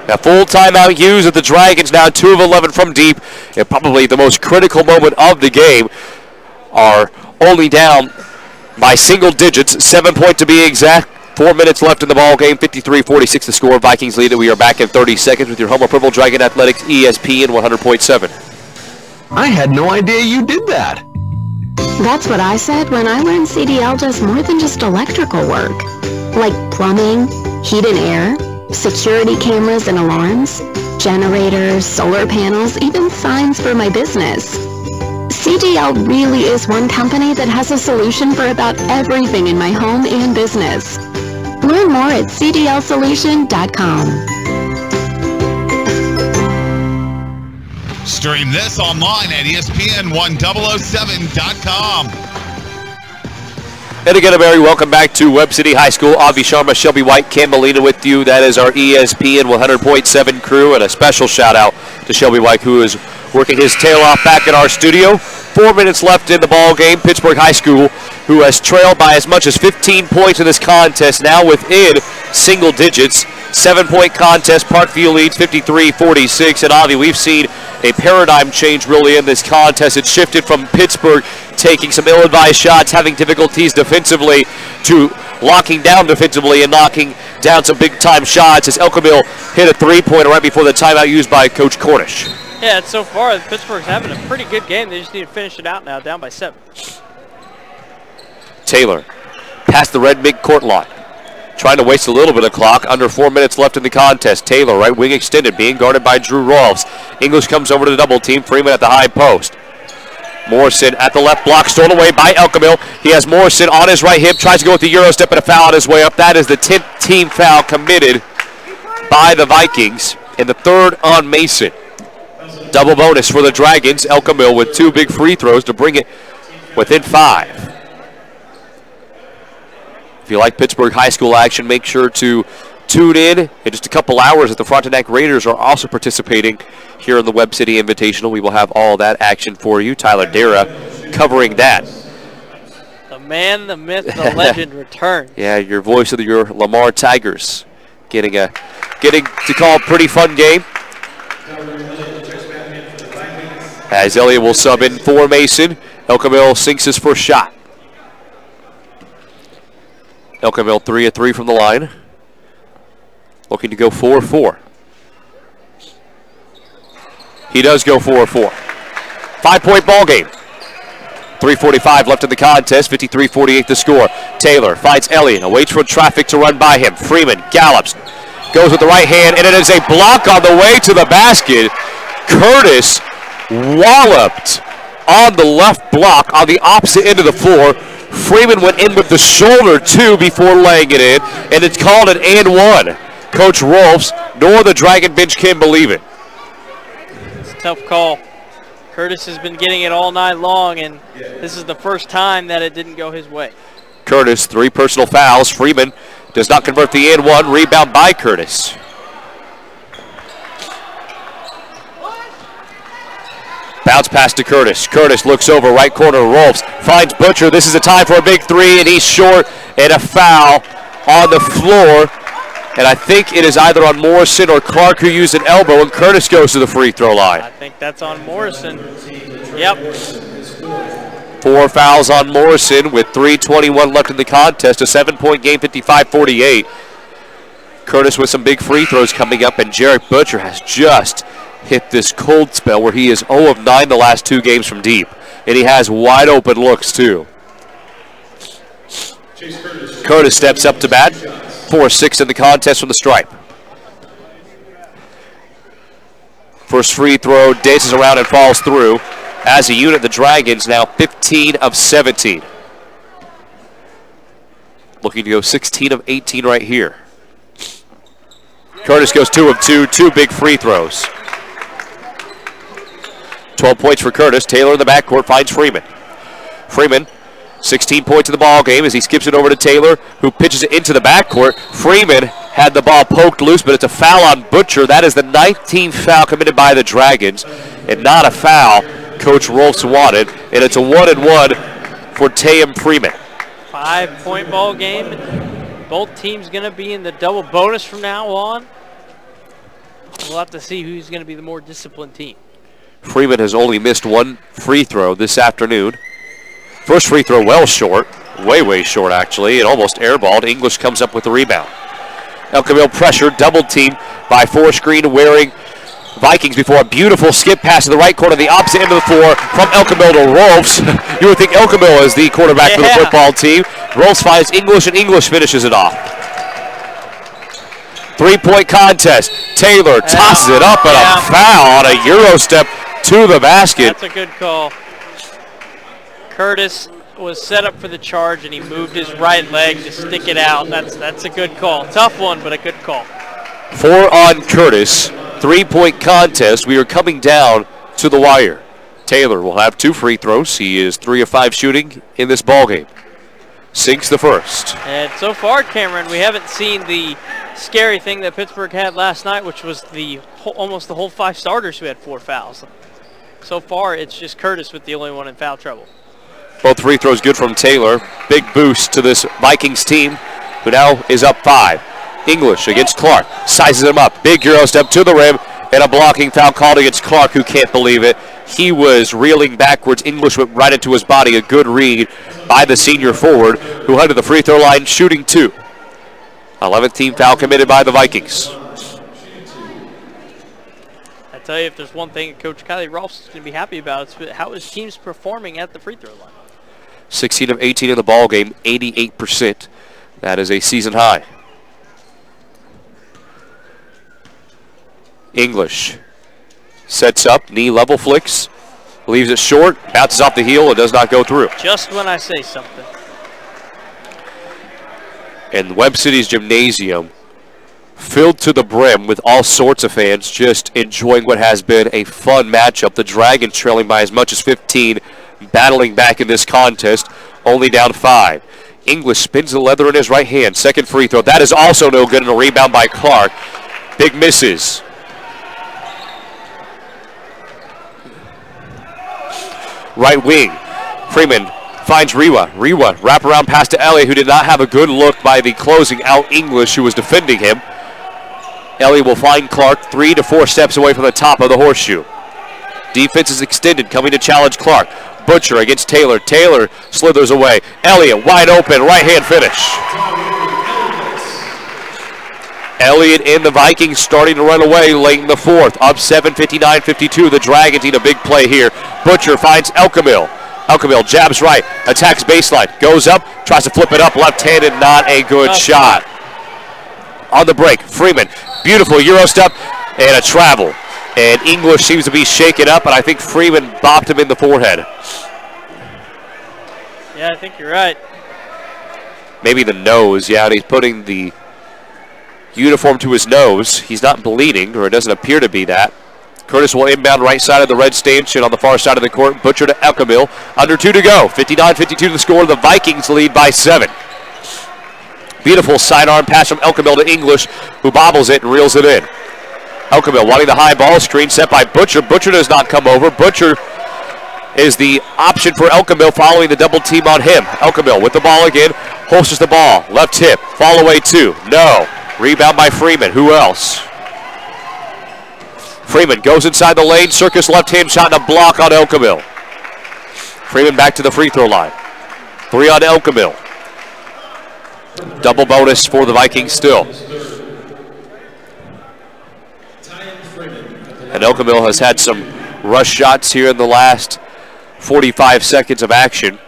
A full timeout used at the Dragons, now 2 of 11 from deep. And probably the most critical moment of the game, are only down by single digits, 7 points to be exact. 4 minutes left in the ball game, 53-46 the score. Vikings lead it. We are back in 30 seconds with your home of Purple Dragon Athletics, ESPN 100.7. I had no idea you did that. That's what I said when I learned CDL does more than just electrical work. Like plumbing, heat and air, security cameras and alarms, generators, solar panels, even signs for my business. CDL really is one company that has a solution for about everything in my home and business. Learn more at cdlsolution.com. Stream this online at ESPN1007.com. And again, a very welcome back to Webb City High School. Avi Sharma, Shelby White, Cam Molina with you. That is our ESPN 100.7 crew, and a special shout out to Shelby White, who is working his tail off back in our studio. 4 minutes left in the ball game. Pittsburgh High School, who has trailed by as much as 15 points in this contest, now within single digits. 7-point contest. Parkview leads 53-46. And Avi, we've seen a paradigm change really in this contest. It shifted from Pittsburgh taking some ill-advised shots, having difficulties defensively, to locking down defensively and knocking down some big-time shots as Elkerville hit a 3-pointer right before the timeout used by Coach Cornish. Yeah, so far Pittsburgh's having a pretty good game. They just need to finish it out now, down by 7. Taylor past the red mid-court line, trying to waste a little bit of clock. Under 4 minutes left in the contest. Taylor, right wing extended, being guarded by Drew Rolfs. English comes over to the double team. Freeman at the high post. Morrison at the left block, stolen away by Elkerville. He has Morrison on his right hip, tries to go with the Euro step and a foul on his way up. That is the 10th team foul committed by the Vikings, and the 3rd on Mason. Double bonus for the Dragons. Elkerville with 2 big free throws to bring it within 5. If you like Pittsburgh High School action, make sure to tune in just a couple hours that the Frontenac Raiders are also participating here in the Webb City Invitational. We will have all that action for you. Tyler Dara covering that. The man, the myth, the legend returns. Yeah, your voice of your Lamar Tigers getting to call a pretty fun game. As Elliott will sub in for Mason, El Camino sinks his first shot. El Camino 3 of 3 from the line. Looking to go 4 of 4. He does go 4 of 4. 5-point ball game. 3:45 left in the contest, 53-48 the score. Taylor finds Elliott, awaits for traffic to run by him. Freeman gallops, goes with the right hand, and it is a block on the way to the basket. Curtis walloped on the left block on the opposite end of the floor. Freeman went in with the shoulder, too, before laying it in, and it's called an and one. Coach Rolfs, nor the Dragon bench can believe it. It's a tough call. Curtis has been getting it all night long, and this is the first time that it didn't go his way. Curtis, 3 personal fouls. Freeman does not convert the and one. Rebound by Curtis. Bounce pass to Curtis. Curtis looks over, right corner, Rolfs finds Butcher. This is a time for a big 3, and he's short, and a foul on the floor. And I think it is either on Morrison or Clark who used an elbow, and Curtis goes to the free throw line. I think that's on Morrison. Yep. 4 fouls on Morrison with 3:21 left in the contest. A 7-point game, 55-48. Curtis with some big free throws coming up, and Jarek Butcher has just hit this cold spell where he is 0 of 9 the last 2 games from deep. And he has wide open looks, too. Curtis steps up to bat. 4-6 in the contest from the stripe. First free throw, dances around and falls through. As a unit, the Dragons now 15 of 17. Looking to go 16 of 18 right here. Curtis goes 2 of 2, 2 big free throws. 12 points for Curtis. Taylor in the backcourt finds Freeman. Freeman, 16 points in the ball game as he skips it over to Taylor, who pitches it into the backcourt. Freeman had the ball poked loose, but it's a foul on Butcher. That is the 19th foul committed by the Dragons, and not a foul Coach Rolfs wanted. And it's a 1-and-1 for Tatum Freeman. 5-point ball game. Both teams going to be in the double bonus from now on. We'll have to see who's going to be the more disciplined team. Freeman has only missed 1 free throw this afternoon. First free throw well short, way short actually, and almost airballed. English comes up with the rebound. El Camino pressure, double team by 4 screen wearing Vikings before a beautiful skip pass to the right corner, the opposite end of the floor from El Camino to Rolfs. You would think El Camino is the quarterback for the football team. Rolfs finds English, and English finishes it off. 3-point contest. Taylor tosses it up, and a foul on a Euro step to the basket. That's a good call. Curtis was set up for the charge, and he moved his right leg to stick it out. That's a good call. Tough one, but a good call. 4 on Curtis. 3-point contest. We are coming down to the wire. Taylor will have 2 free throws. He is 3 of 5 shooting in this ball game. Sinks the first. And so far, Cameron, we haven't seen the scary thing that Pittsburgh had last night, which was almost the whole 5 starters who had 4 fouls. So far, it's just Curtis with the only one in foul trouble. Both free throws good from Taylor. Big boost to this Vikings team, who now is up 5. English against Clark. Sizes him up. Big Euro step to the rim, and a blocking foul called against Clark, who can't believe it. He was reeling backwards. English went right into his body. A good read by the senior forward, who headed the free throw line shooting 2. 11th team foul committed by the Vikings. I tell you, if there's one thing Coach Kylie Rolfs is going to be happy about, it's how his team's performing at the free throw line. 16 of 18 in the ball game, 88%. That is a season high. English sets up, knee level flicks, leaves it short, bounces off the heel, and does not go through. Just when I say something. And Webb City's gymnasium filled to the brim with all sorts of fans just enjoying what has been a fun matchup. The Dragons trailing by as much as 15, battling back in this contest, only down 5. English spins the leather in his right hand. Second free throw. That is also no good, and a rebound by Clark. Big misses. Right wing. Freeman finds Rewa. Rewa wraparound pass to Elliott, who did not have a good look by the closing out English, who was defending him. Elliott will find Clark 3 to 4 steps away from the top of the horseshoe. Defense is extended, coming to challenge Clark. Butcher against Taylor. Taylor slithers away. Elliott wide open, right hand finish. Elliott and the Vikings starting to run away late in the fourth. Up 7, 59-52. The Dragons need a big play here. Butcher finds Elkamil. Elkamil jabs right, attacks baseline, goes up, tries to flip it up left-handed, not a good shot. On the break, Freeman, beautiful Euro step and a travel. And English seems to be shaken up, and I think Freeman bopped him in the forehead. Yeah, I think you're right. Maybe the nose, yeah, and he's putting the uniform to his nose. He's not bleeding, or it doesn't appear to be that. Curtis will inbound right side of the red stanchion on the far side of the court. Butcher to Elkamil. Under 2 to go. 59-52 to the score. The Vikings lead by 7. Beautiful sidearm pass from Elkamil to English, who bobbles it and reels it in. Elkamil wanting the high ball screen set by Butcher. Butcher does not come over. Butcher is the option for Elkamil following the double team on him. Elkamil with the ball again. Holsters the ball. Left hip. Fall away 2. No. Rebound by Freeman. Who else? Freeman goes inside the lane. Circus left hand shot and a block on Elkamil. Freeman back to the free throw line. 3 on Elkamil. Double bonus for the Vikings still. And Elkamil has had some rush shots here in the last 45 seconds of action.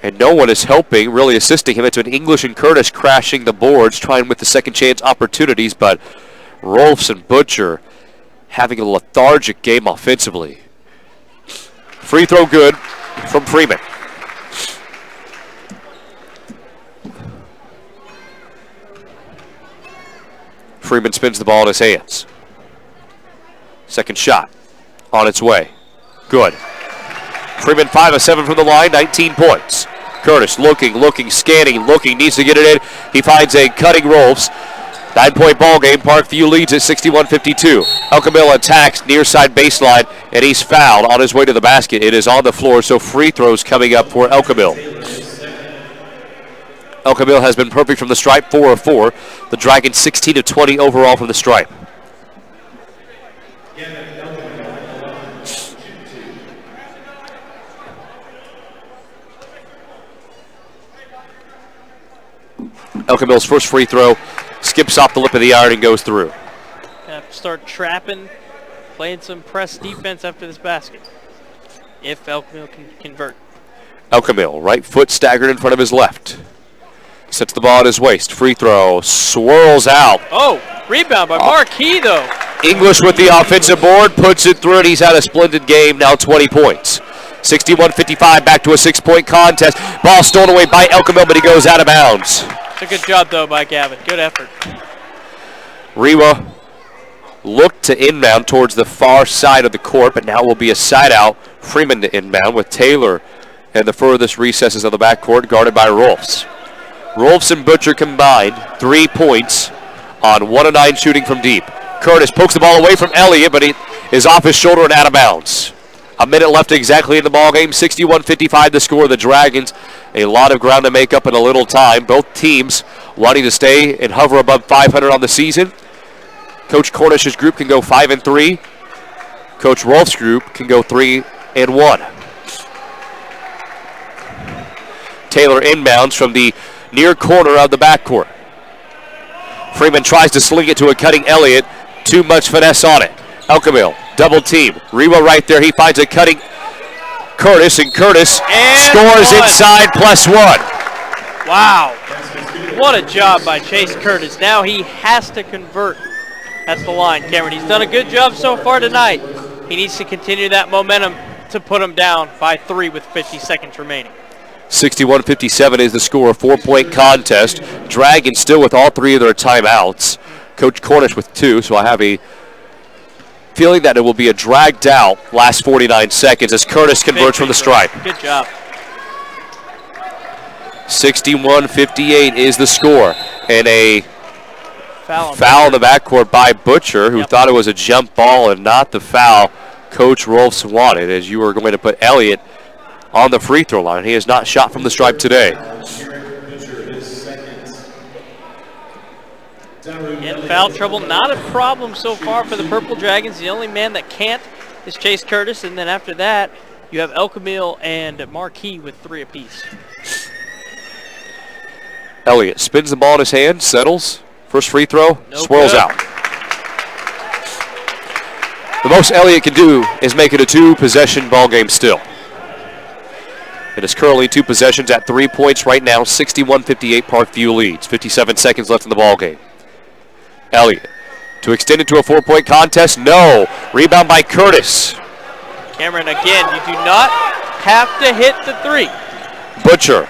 And no one is helping, really assisting him. It's been English and Curtis crashing the boards, trying with the second chance opportunities, but Rolfs and Butcher having a lethargic game offensively. Free throw good from Freeman. Freeman spins the ball in his hands. Second shot on its way. Good. Freeman 5 of 7 from the line, 19 points. Curtis looking, scanning, needs to get it in. He finds a cutting Rolfs. 9-point ball game. Parkview leads at 61-52. Elkamil attacks near side baseline, and he's fouled on his way to the basket. It is on the floor, so free throws coming up for Elkamil. Elkamil has been perfect from the stripe, 4 of 4. The Dragons 16 of 20 overall from the stripe. Elkamil's first free throw skips off the lip of the iron and goes through. Have to start trapping, playing some press defense after this basket, if Elkamil can convert. Elkamil, right foot staggered in front of his left. Sets the ball at his waist. Free throw, swirls out. Oh, rebound by Marquis, though. English with the offensive board, puts it through, and he's had a splendid game, now 20 points. 61-55, back to a 6-point contest. Ball stolen away by Elkamil, but he goes out of bounds. It's a good job, though, by Gavin. Good effort. Rewa looked to inbound towards the far side of the court, but now will be a side out. Freeman to inbound with Taylor in the furthest recesses of the backcourt, guarded by Rolfs. Rolfs and Butcher combined 3 points on 1 of 9 shooting from deep. Curtis pokes the ball away from Elliott, but he is off his shoulder and out of bounds. A minute left exactly in the ballgame. 61-55 the score. The Dragons, a lot of ground to make up in a little time. Both teams wanting to stay and hover above 500 on the season. Coach Cornish's group can go 5-3. Coach Rolf's group can go 3-1. Taylor inbounds from the near corner of the backcourt. Freeman tries to sling it to a cutting Elliott. Too much finesse on it. Elkamil, double team. Rewa right there. He finds a cutting Curtis, and Curtis scores inside +1. Wow. What a job by Chase Curtis. Now he has to convert at the line, Cameron. He's done a good job so far tonight. He needs to continue that momentum to put him down by 3 with 50 seconds remaining. 61-57 is the score. A 4-point contest. Dragons still with all 3 of their timeouts. Coach Cornish with 2, so I have a feeling that it will be a dragged out last 49 seconds as Curtis converts from the stripe. Good job. 61-58 is the score. And a foul in the backcourt by Butcher, who thought it was a jump ball and not the foul Coach Rolfs wanted, as you are going to put Elliott on the free throw line. He has not shot from the stripe today. In foul trouble, not a problem so far for the Purple Dragons. The only man that can't is Chase Curtis, and then after that, you have El Camille and Marquis with 3 apiece. Elliott spins the ball in his hand, settles. First free throw, swirls out. The most Elliott can do is make it a 2-possession ball game still. It is currently 2 possessions at 3 points right now. 61-58 Parkview leads. 57 seconds left in the ball game. Elliott to extend it to a 4-point contest. No. Rebound by Curtis. Cameron, again, you do not have to hit the 3. Butcher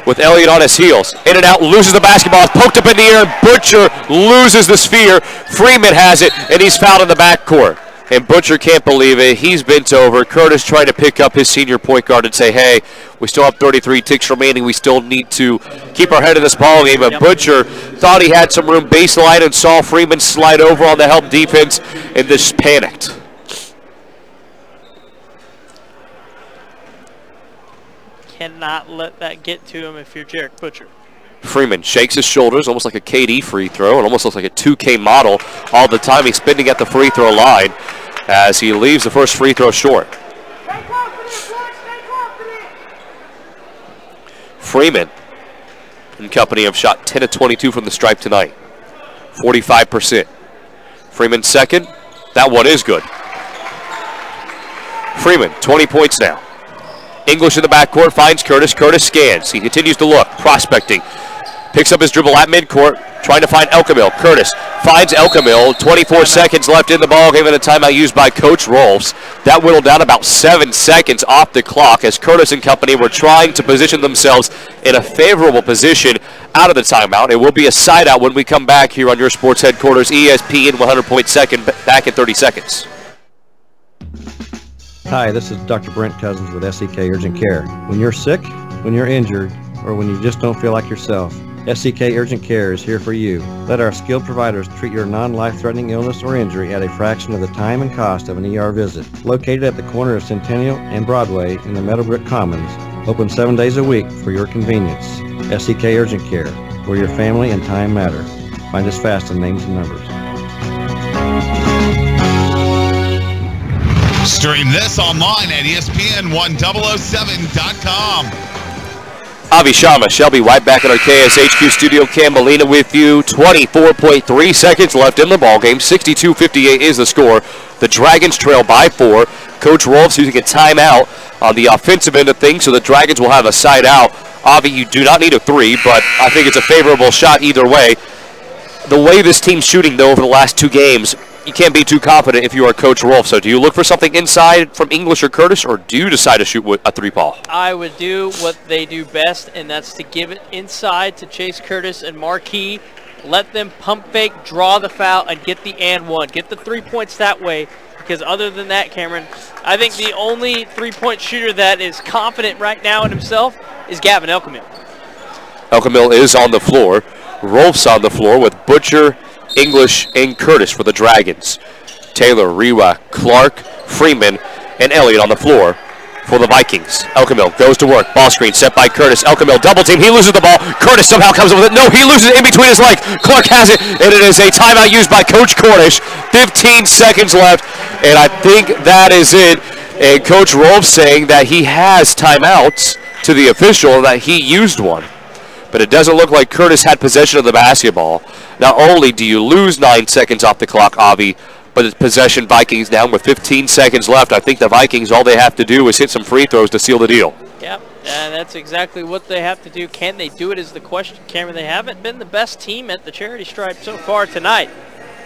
with Elliott on his heels. In and out, loses the basketball. Poked up in the air, and Butcher loses the sphere. Freeman has it, and he's fouled in the backcourt. And Butcher can't believe it. He's bent over. Curtis trying to pick up his senior point guard and say, hey, we still have 33 ticks remaining. We still need to keep our head in this ball game. But Butcher thought he had some room baseline and saw Freeman slide over on the help defense and just panicked. Cannot let that get to him if you're Jarek Butcher. Freeman shakes his shoulders, almost like a KD free throw. It almost looks like a 2K model all the time. He's spinning at the free throw line as he leaves the first free throw short. Freeman and company have shot 10 of 22 from the stripe tonight. 45%. Freeman second. That one is good. Freeman, 20 points now. English in the backcourt, finds Curtis. Curtis scans. He continues to look, prospecting. Picks up his dribble at midcourt, trying to find El Camille. Curtis finds El Camille. 24 seconds left in the ballgame and a timeout used by Coach Rolfs. That whittled down about 7 seconds off the clock as Curtis and company were trying to position themselves in a favorable position out of the timeout. It will be a side out when we come back here on your sports headquarters, ESPN 100.2, back in 30 seconds. Hi, this is Dr. Brent Cousins with SEK Urgent Care. When you're sick, when you're injured, or when you just don't feel like yourself, SEK Urgent Care is here for you. Let our skilled providers treat your non-life-threatening illness or injury at a fraction of the time and cost of an ER visit. Located at the corner of Centennial and Broadway in the Meadowbrook Commons, open 7 days a week for your convenience. SEK Urgent Care, where your family and time matter. Find us fast in names and numbers. Stream this online at ESPN1007.com. Avi Shama, Shelby White back at our KSHQ studio. Cam Molina with you. 24.3 seconds left in the ballgame. 62-58 is the score. The Dragons trail by 4. Coach Rolfs using a timeout on the offensive end of things, so the Dragons will have a side out. Avi, you do not need a 3, but I think it's a favorable shot either way. The way this team's shooting, though, over the last 2 games, you can't be too confident if you are Coach Rolfs. So do you look for something inside from English or Curtis, or do you decide to shoot a 3-ball? I would do what they do best, and that's to give it inside to Chase Curtis and Marquis. Let them pump fake, draw the foul, and get the and one. Get the 3 points that way, because other than that, Cameron, I think the only 3-point shooter that is confident right now in himself is Gavin El Camille. El Camille is on the floor. Rolfs on the floor with Butcher, English, and Curtis for the Dragons. Taylor, Rewa, Clark, Freeman, and Elliott on the floor for the Vikings. El Camille goes to work. Ball screen set by Curtis. El Camille double team. He loses the ball. Curtis somehow comes up with it. No, he loses it in between his legs. Clark has it, and it is a timeout used by Coach Cornish. 15 seconds left, and I think that is it. And Coach Rolfs saying that he has timeouts to the official and that he used one. But it doesn't look like Curtis had possession of the basketball. Not only do you lose 9 seconds off the clock, Avi, but it's possession Vikings down with 15 seconds left. I think the Vikings, all they have to do is hit some free throws to seal the deal. Yep, and that's exactly what they have to do. Can they do it is the question, Cameron. They haven't been the best team at the charity stripe so far tonight,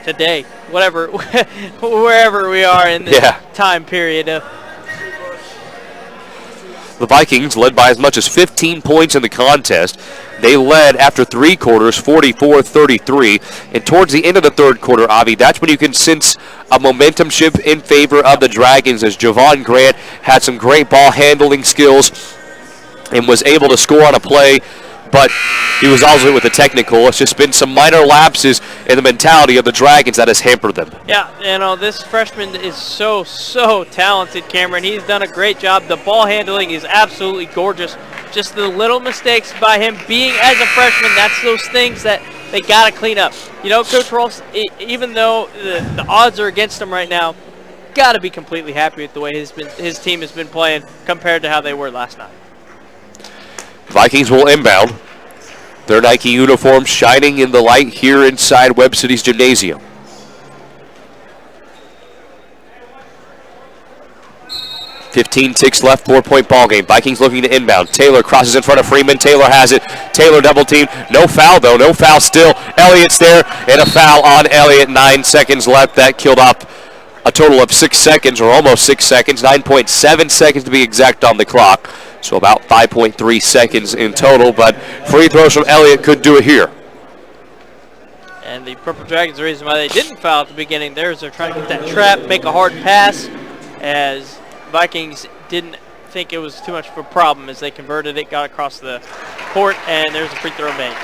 today, whatever, wherever we are in this time period. The Vikings led by as much as 15 points in the contest. They led after 3 quarters, 44-33. And towards the end of the third quarter, Avi, that's when you can sense a momentum shift in favor of the Dragons as Javon Grant had some great ball handling skills and was able to score on a play but he was also with the technical. It's just been some minor lapses in the mentality of the Dragons that has hampered them. Yeah, you know, this freshman is so talented, Cameron. He's done a great job. The ball handling is absolutely gorgeous. Just the little mistakes by him being as a freshman, that's those things that they got to clean up. You know, Coach Rolfs, even though the odds are against him right now, got to be completely happy with the way his team has been playing compared to how they were last night. Vikings will inbound. Their Nike uniforms shining in the light here inside Webb City's gymnasium. .15 ticks left, 4-point ball game. Vikings looking to inbound. Taylor crosses in front of Freeman. Taylor has it. Taylor double team. No foul though. No foul still. Elliott's there, and a foul on Elliott. 9 seconds left. That killed off a total of 6 seconds, or almost 6 seconds. 9.7 seconds to be exact on the clock. So about 5.3 seconds in total, but free throws from Elliott could do it here. And the Purple Dragons, the reason why they didn't foul at the beginning there is they're trying to get that trap, make a hard pass, as Vikings didn't think it was too much of a problem as they converted it, got across the court, and there's a free throw made.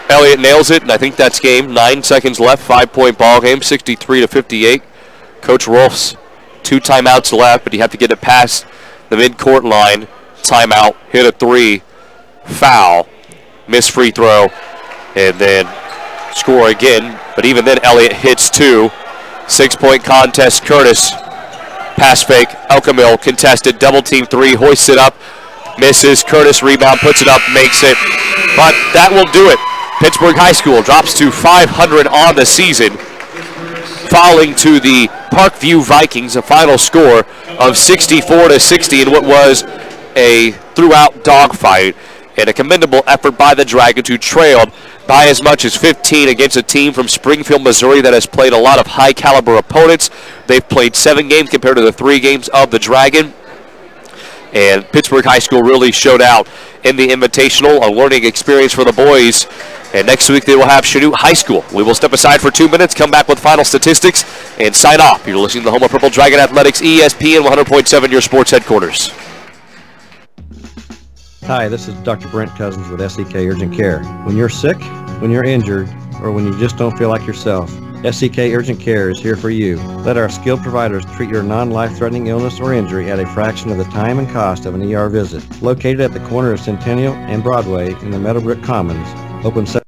Elliott nails it, and I think that's game. 9 seconds left, 5-point ball game, 63-58. Coach Rolfs, 2 timeouts left, but you have to get it past the mid-court line. Timeout, hit a 3, foul, miss free throw, and then score again. But even then, Elliott hits 2. 6-point contest, Curtis. Pass fake, Elkamil contested, double team 3, hoists it up, misses. Curtis rebound, puts it up, makes it. But that will do it. Pittsburg High School drops to 500 on the season, falling to the Parkview Vikings, a final score of 64-60 in what was a throughout dogfight, and a commendable effort by the Dragons, who trailed by as much as 15 against a team from Springfield, Missouri that has played a lot of high-caliber opponents. They've played 7 games compared to the 3 games of the Dragon. And Pittsburg High School really showed out in the Invitational, a learning experience for the boys. And next week they will have Chanute High School. We will step aside for 2 minutes, come back with final statistics, and sign off. You're listening to the home of Purple Dragon Athletics, ESPN 100.7, your sports headquarters. Hi, this is Dr. Brent Cousins with SEK Urgent Care. When you're sick, when you're injured, or when you just don't feel like yourself, SEK Urgent Care is here for you. Let our skilled providers treat your non-life-threatening illness or injury at a fraction of the time and cost of an ER visit. Located at the corner of Centennial and Broadway in the Meadowbrook Commons. Open 7.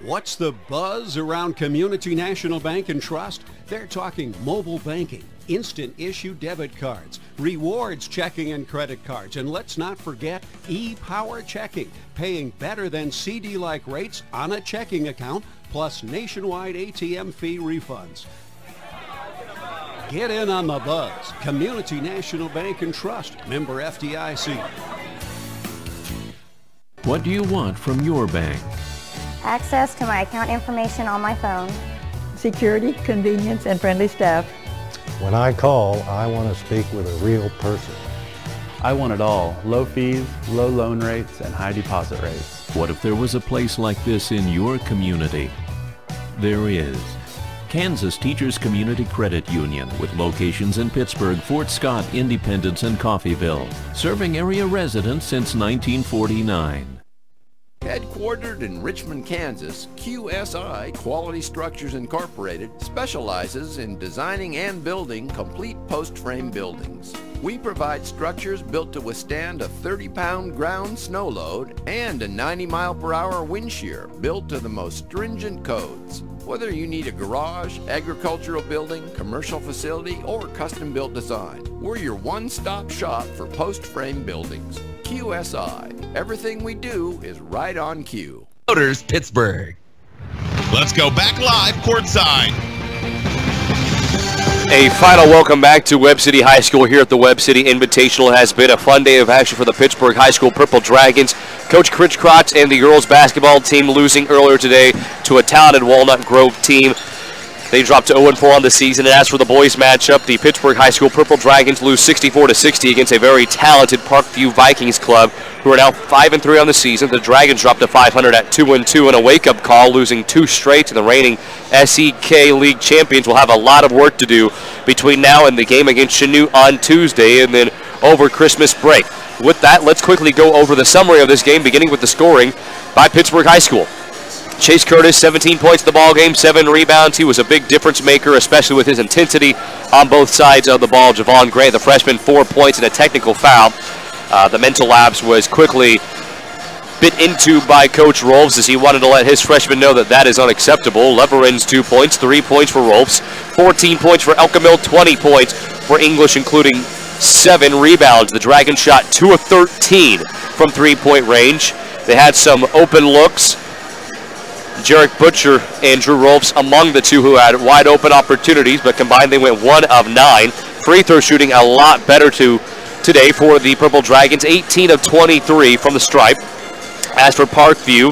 What's the buzz around Community National Bank and Trust? They're talking mobile banking, instant issue debit cards, rewards checking and credit cards, and let's not forget e-power checking, paying better than CD-like rates on a checking account, plus nationwide ATM fee refunds. Get in on the buzz. Community National Bank and Trust, member FDIC. What do you want from your bank? Access to my account information on my phone. Security, convenience, and friendly staff. When I call, I want to speak with a real person. I want it all. Low fees, low loan rates, and high deposit rates. What if there was a place like this in your community? There is. Kansas Teachers Community Credit Union, with locations in Pittsburg, Fort Scott, Independence, and Coffeyville, serving area residents since 1949. Headquartered in Richmond, Kansas, QSI, Quality Structures Incorporated, specializes in designing and building complete post-frame buildings. We provide structures built to withstand a 30-pound ground snow load and a 90-mile-per-hour wind shear built to the most stringent codes. Whether you need a garage, agricultural building, commercial facility, or custom-built design, we're your one-stop shop for post-frame buildings. QSI. Everything we do is right on cue. Motors Pittsburgh. Let's go back live courtside. A final welcome back to Webb City High School here at the Webb City Invitational. It has been a fun day of action for the Pittsburg High School Purple Dragons. Coach Chris Krotz and the girls basketball team losing earlier today to a talented Walnut Grove team. They dropped to 0-4 on the season. And as for the boys matchup, the Pittsburg High School Purple Dragons lose 64-60 against a very talented Parkview Vikings club. who are now 5-3 on the season. The Dragons dropped to 500 at 2-2 in a wake-up call, losing 2 straight to the reigning SEK League champions. Will have a lot of work to do between now and the game against Chanute on Tuesday and then over Christmas break. With that, let's quickly go over the summary of this game, beginning with the scoring by Pittsburg High School. Chase Curtis, 17 points in the ball game, 7 rebounds. He was a big difference maker, especially with his intensity on both sides of the ball. Javon Gray, the freshman, 4 points and a technical foul. The mental lapse was quickly bit into by Coach Rolfs as he wanted to let his freshmen know that that is unacceptable. Leveren's 2 points, 3 points for Rolfs, 14 points for Elkamil, 20 points for English, including 7 rebounds. The Dragons shot 2 of 13 from three-point range. They had some open looks. Jarek Butcher and Drew Rolfs among the two who had wide open opportunities, but combined they went 1 of 9. Free throw shooting a lot better today for the Purple Dragons, 18 of 23 from the stripe. As for Parkview,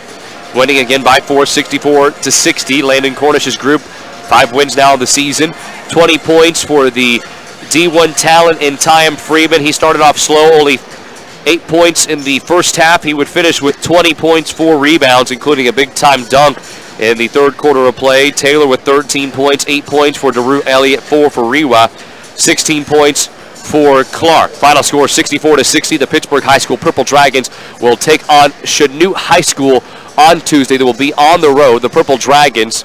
winning again by 4, 64-60. Landon Cornish's group, 5 wins now in the season. 20 points for the D1 talent in Tyam Freeman. He started off slow, only 8 points in the first half. He would finish with 20 points, 4 rebounds, including a big-time dunk in the third quarter of play. Taylor with 13 points, 8 points for Daru Elliott, 4 for Rewa, 16 points for Clark. Final score 64-60. The Pittsburg High School Purple Dragons will take on Chanute High School on Tuesday. They will be on the road. The Purple Dragons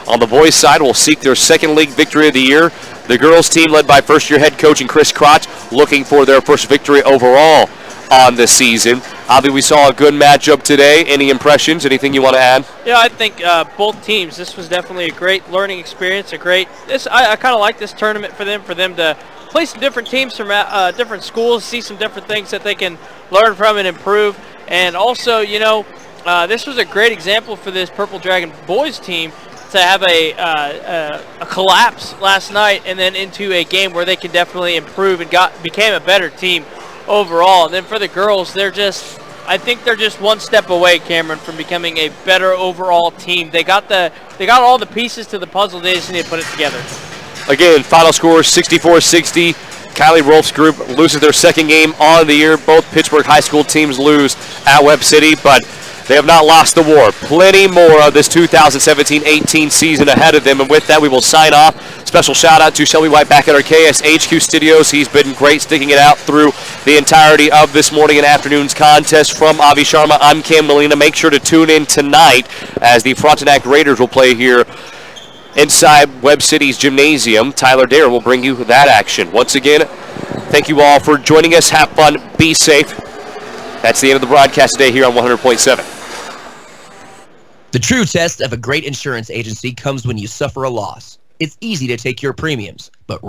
on the boys' side will seek their second league victory of the year. The girls' team, led by first-year head coach and Chris Crotch, looking for their first victory overall on the season. Avi, we saw a good matchup today. Any impressions? Anything you want to add? Yeah, I think both teams, this was definitely a great learning experience. I kind of like this tournament for them to play some different teams from different schools, see some different things that they can learn from and improve. And also, this was a great example for this Purple Dragon boys team to have a collapse last night and then into a game where they can definitely improve and became a better team overall. And then for the girls, I think they're just one step away, Cameron, from becoming a better overall team. They got all the pieces to the puzzle. They just need to put it together. Again, final score 64-60. Kylie Rolf's group loses their second game on the year. Both Pittsburg High School teams lose at Webb City, but they have not lost the war. Plenty more of this 2017-18 season ahead of them, and with that, we will sign off. Special shout-out to Shelby White back at our KSHQ studios. He's been great sticking it out through the entirety of this morning and afternoon's contest. From Avi Sharma, I'm Cam Molina. Make sure to tune in tonight as the Frontenac Raiders will play here inside Webb City's gymnasium. Tyler Dare will bring you that action. Once again, thank you all for joining us. Have fun. Be safe. That's the end of the broadcast today here on 100.7. The true test of a great insurance agency comes when you suffer a loss. It's easy to take your premiums, but